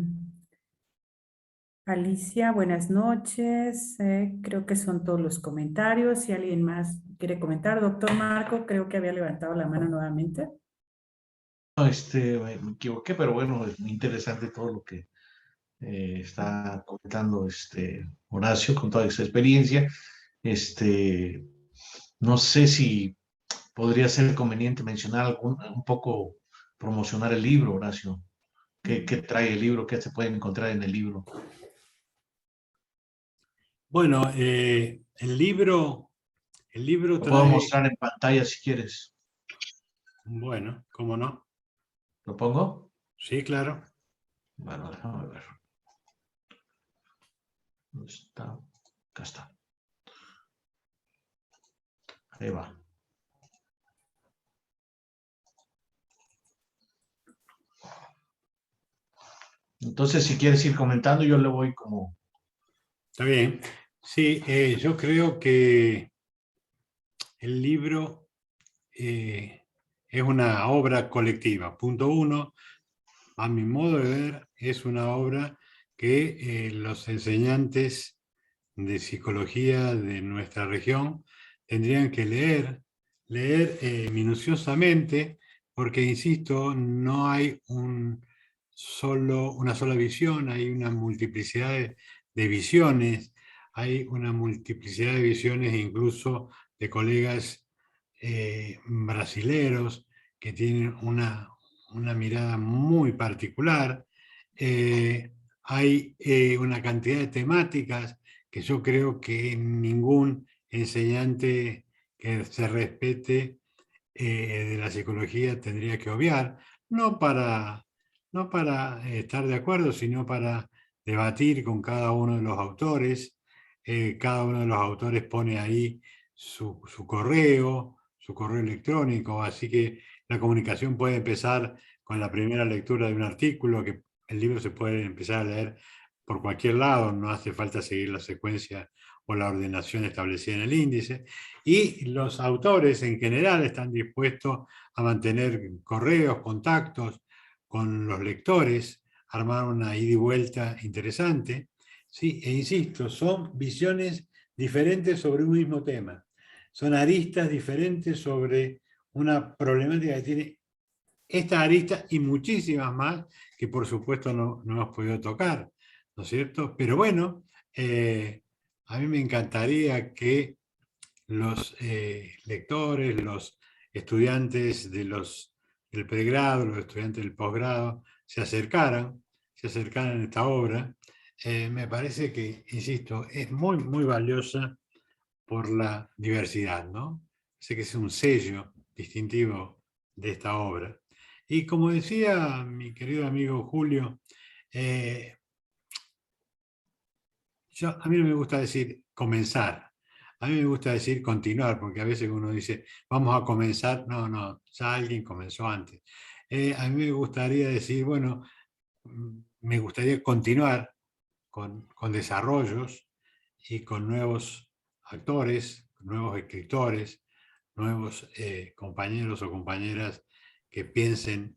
Alicia, buenas noches. Creo que son todos los comentarios. Si alguien más quiere comentar, doctor Marco, creo que había levantado la mano nuevamente. No, me equivoqué, pero bueno, es muy interesante todo lo que está comentando Horacio con toda esa experiencia. No sé si podría ser conveniente mencionar un poco, promocionar el libro, Horacio. ¿Qué trae el libro? ¿Qué se puede encontrar en el libro? Bueno, el libro Lo puedo trae, mostrar en pantalla si quieres. bueno, ¿cómo no? ¿Lo pongo? Sí, claro. Bueno, déjame ver. ¿Dónde está? Acá está. Ahí va. Entonces, si quieres ir comentando, yo le voy como... Está bien. Sí, yo creo que el libro es una obra colectiva. Punto uno, a mi modo de ver, es una obra que los enseñantes de psicología de nuestra región tendrían que leer minuciosamente, porque, insisto, no hay una sola visión, hay una multiplicidad de visiones, hay una multiplicidad de visiones incluso de colegas brasileros que tienen una mirada muy particular. Hay una cantidad de temáticas que yo creo que ningún enseñante que se respete de la psicología tendría que obviar, no para estar de acuerdo, sino para debatir con cada uno de los autores. Cada uno de los autores pone ahí su correo electrónico, así que la comunicación puede empezar con la primera lectura de un artículo, que el libro se puede empezar a leer por cualquier lado, no hace falta seguir la secuencia o la ordenación establecida en el índice, y los autores en general están dispuestos a mantener correos, contactos con los lectores, armar una ida y vuelta interesante, ¿sí? E insisto, son visiones diferentes sobre un mismo tema, son aristas diferentes sobre una problemática que tiene esta arista y muchísimas más que por supuesto no hemos podido tocar, ¿no es cierto? Pero bueno, a mí me encantaría que los lectores, los estudiantes del pregrado, los estudiantes del posgrado, se acercaran a esta obra. Me parece que, insisto, es muy, muy valiosa por la diversidad, ¿no? Sé que es un sello distintivo de esta obra. Y como decía mi querido amigo Julio, a mí no me gusta decir comenzar, a mí me gusta decir continuar, porque a veces uno dice, vamos a comenzar, no, ya alguien comenzó antes. A mí me gustaría decir, bueno, me gustaría continuar con desarrollos y con nuevos actores, nuevos escritores, nuevos compañeros o compañeras que piensen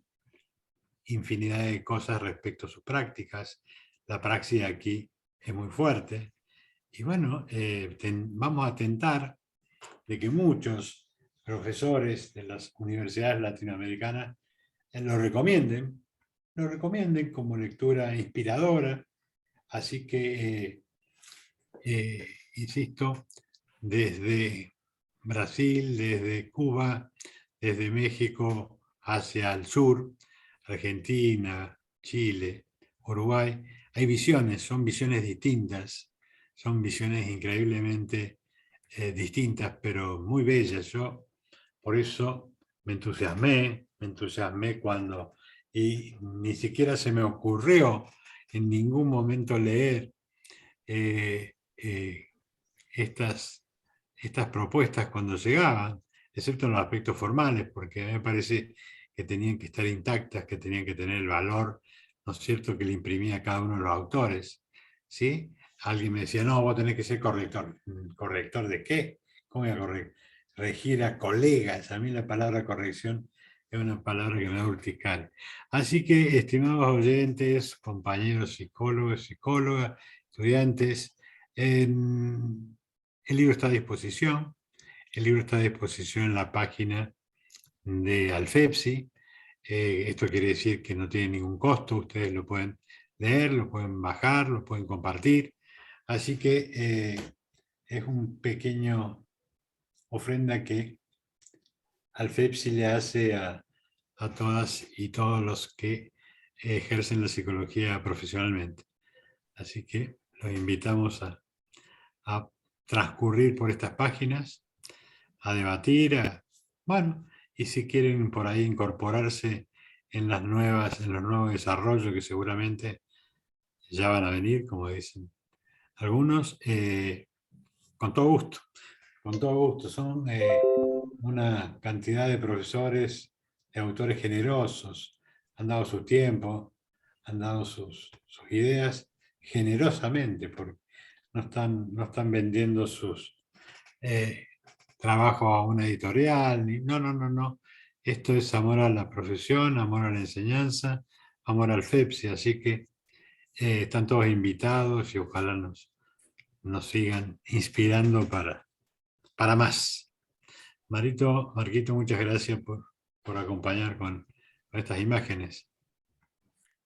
infinidad de cosas respecto a sus prácticas. La praxis aquí es muy fuerte. Y bueno, vamos a tentar de que muchos profesores de las universidades latinoamericanas lo recomienden como lectura inspiradora. Así que, insisto, desde Brasil, desde Cuba, desde México hacia el sur, Argentina, Chile, Uruguay, hay visiones, son visiones distintas, son visiones increíblemente distintas, pero muy bellas. Yo por eso me entusiasmé cuando, y ni siquiera se me ocurrió en ningún momento leer estas propuestas cuando llegaban, excepto en los aspectos formales, porque a mí me parece que tenían que estar intactas, que tenían que tener el valor, ¿no es cierto?, que le imprimía cada uno de los autores, ¿sí? Alguien me decía, no, vos tenés que ser corrector. ¿Corrector de qué? ¿Cómo voy a corregir a colegas? A mí la palabra corrección es una palabra que me da urticaria. Así que, estimados oyentes, compañeros psicólogos, psicólogas, estudiantes, el libro está a disposición. El libro está a disposición en la página de Alfepsi. Esto quiere decir que no tiene ningún costo. Ustedes lo pueden leer, lo pueden bajar, lo pueden compartir. Así que es un pequeño ofrenda que Alfepsi le hace a todas y todos los que ejercen la psicología profesionalmente. Así que los invitamos a transcurrir por estas páginas, a debatir, bueno, y si quieren por ahí incorporarse en los nuevos desarrollos que seguramente ya van a venir, como dicen algunos, con todo gusto, con todo gusto. Son una cantidad de profesores, de autores generosos, han dado su tiempo, han dado sus ideas generosamente, porque no están vendiendo sus trabajos a una editorial, no. Esto es amor a la profesión, amor a la enseñanza, amor al FEPSI, así que están todos invitados y ojalá nos sigan inspirando para más. Marquito, muchas gracias por acompañar con estas imágenes.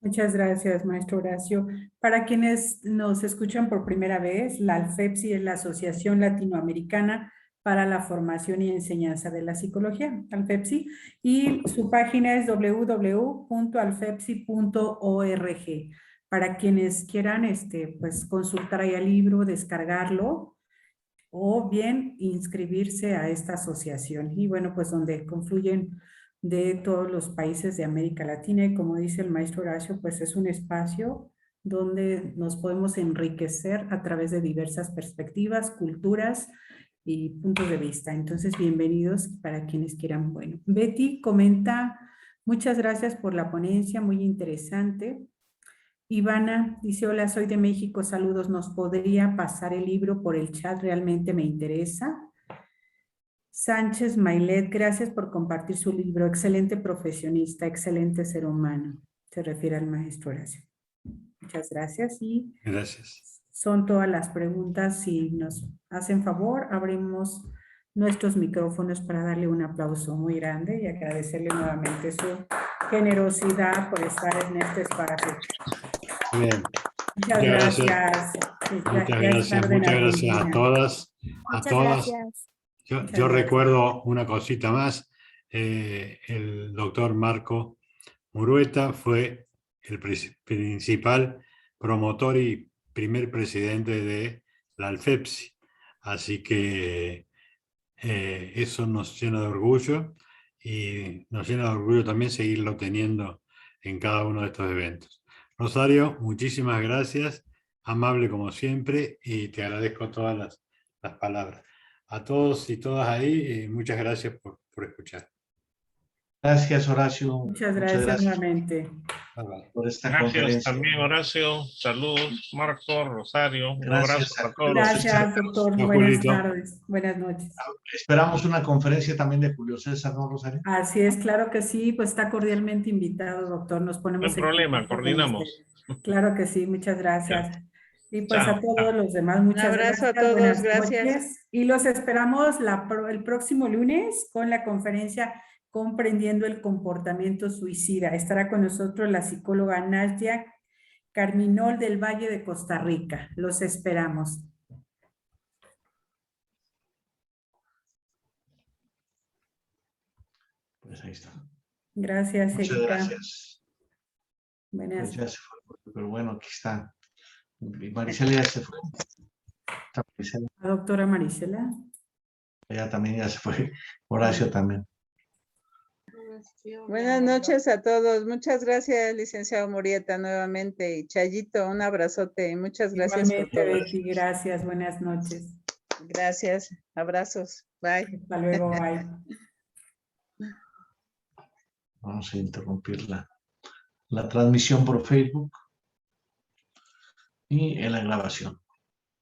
Muchas gracias, maestro Horacio. Para quienes nos escuchan por primera vez, la Alfepsi es la Asociación Latinoamericana para la Formación y Enseñanza de la Psicología, Alfepsi, y su página es www.alfepsi.org. Para quienes quieran pues, consultar ahí el libro, descargarlo, o bien inscribirse a esta asociación. Y bueno, pues donde confluyen de todos los países de América Latina, y como dice el maestro Horacio, pues es un espacio donde nos podemos enriquecer a través de diversas perspectivas, culturas y puntos de vista. Entonces, bienvenidos para quienes quieran. Bueno, Betty comenta, muchas gracias por la ponencia, muy interesante. Ivana dice, hola, soy de México, saludos, ¿nos podría pasar el libro por el chat? Realmente me interesa. Sánchez Mailet, gracias por compartir su libro, excelente profesionista, excelente ser humano. Se refiere al maestro Horacio. Muchas gracias y gracias. Son todas las preguntas. Si nos hacen favor, abrimos nuestros micrófonos para darle un aplauso muy grande y agradecerle nuevamente su generosidad por estar en este espacio. Bien. Muchas gracias. Muchas gracias a todas, a todas. Gracias. Yo recuerdo una cosita más. El doctor Marco Murueta fue el principal promotor y primer presidente de la Alfepsi. Así que eso nos llena de orgullo y nos llena de orgullo también seguirlo teniendo en cada uno de estos eventos. Rosario, muchísimas gracias, amable como siempre, y te agradezco todas las palabras. A todos y todas ahí, muchas gracias por escuchar. Gracias, Horacio. Muchas gracias nuevamente. Por esta Gracias conferencia. también, Horacio. Saludos, Marco, Rosario. Un Gracias abrazo a todos. Gracias, doctor. No, Buenas Julito. tardes. Buenas noches. Esperamos una conferencia también de Julio César, ¿no, Rosario? Así es, claro que sí. Pues está cordialmente invitado, doctor. Nos ponemos No hay problema, contacto con coordinamos. usted. Claro que sí. Muchas gracias. Y pues Chao, a todos chao. los demás, muchas abrazo a gracias. todos, Buenas gracias. noches. Y los esperamos el próximo lunes con la conferencia Comprendiendo el Comportamiento Suicida. Estará con nosotros la psicóloga Nadia Carminol del Valle de Costa Rica. Los esperamos. Pues ahí está. Gracias, Muchas Erika. gracias. Buenas. Pues ya se fue, pero bueno, aquí está. Y Marisela ya se fue. Está Marisela, La doctora Marisela. ella también ya se fue. Horacio también. Buenas noches a todos. Muchas gracias, licenciado Murieta, nuevamente. Y Chayito, un abrazote. Muchas gracias por Igualmente, todo. Betty, gracias. Buenas noches. Gracias. Abrazos. Bye. Hasta luego. Bye. Vamos a interrumpir la transmisión por Facebook y en la grabación.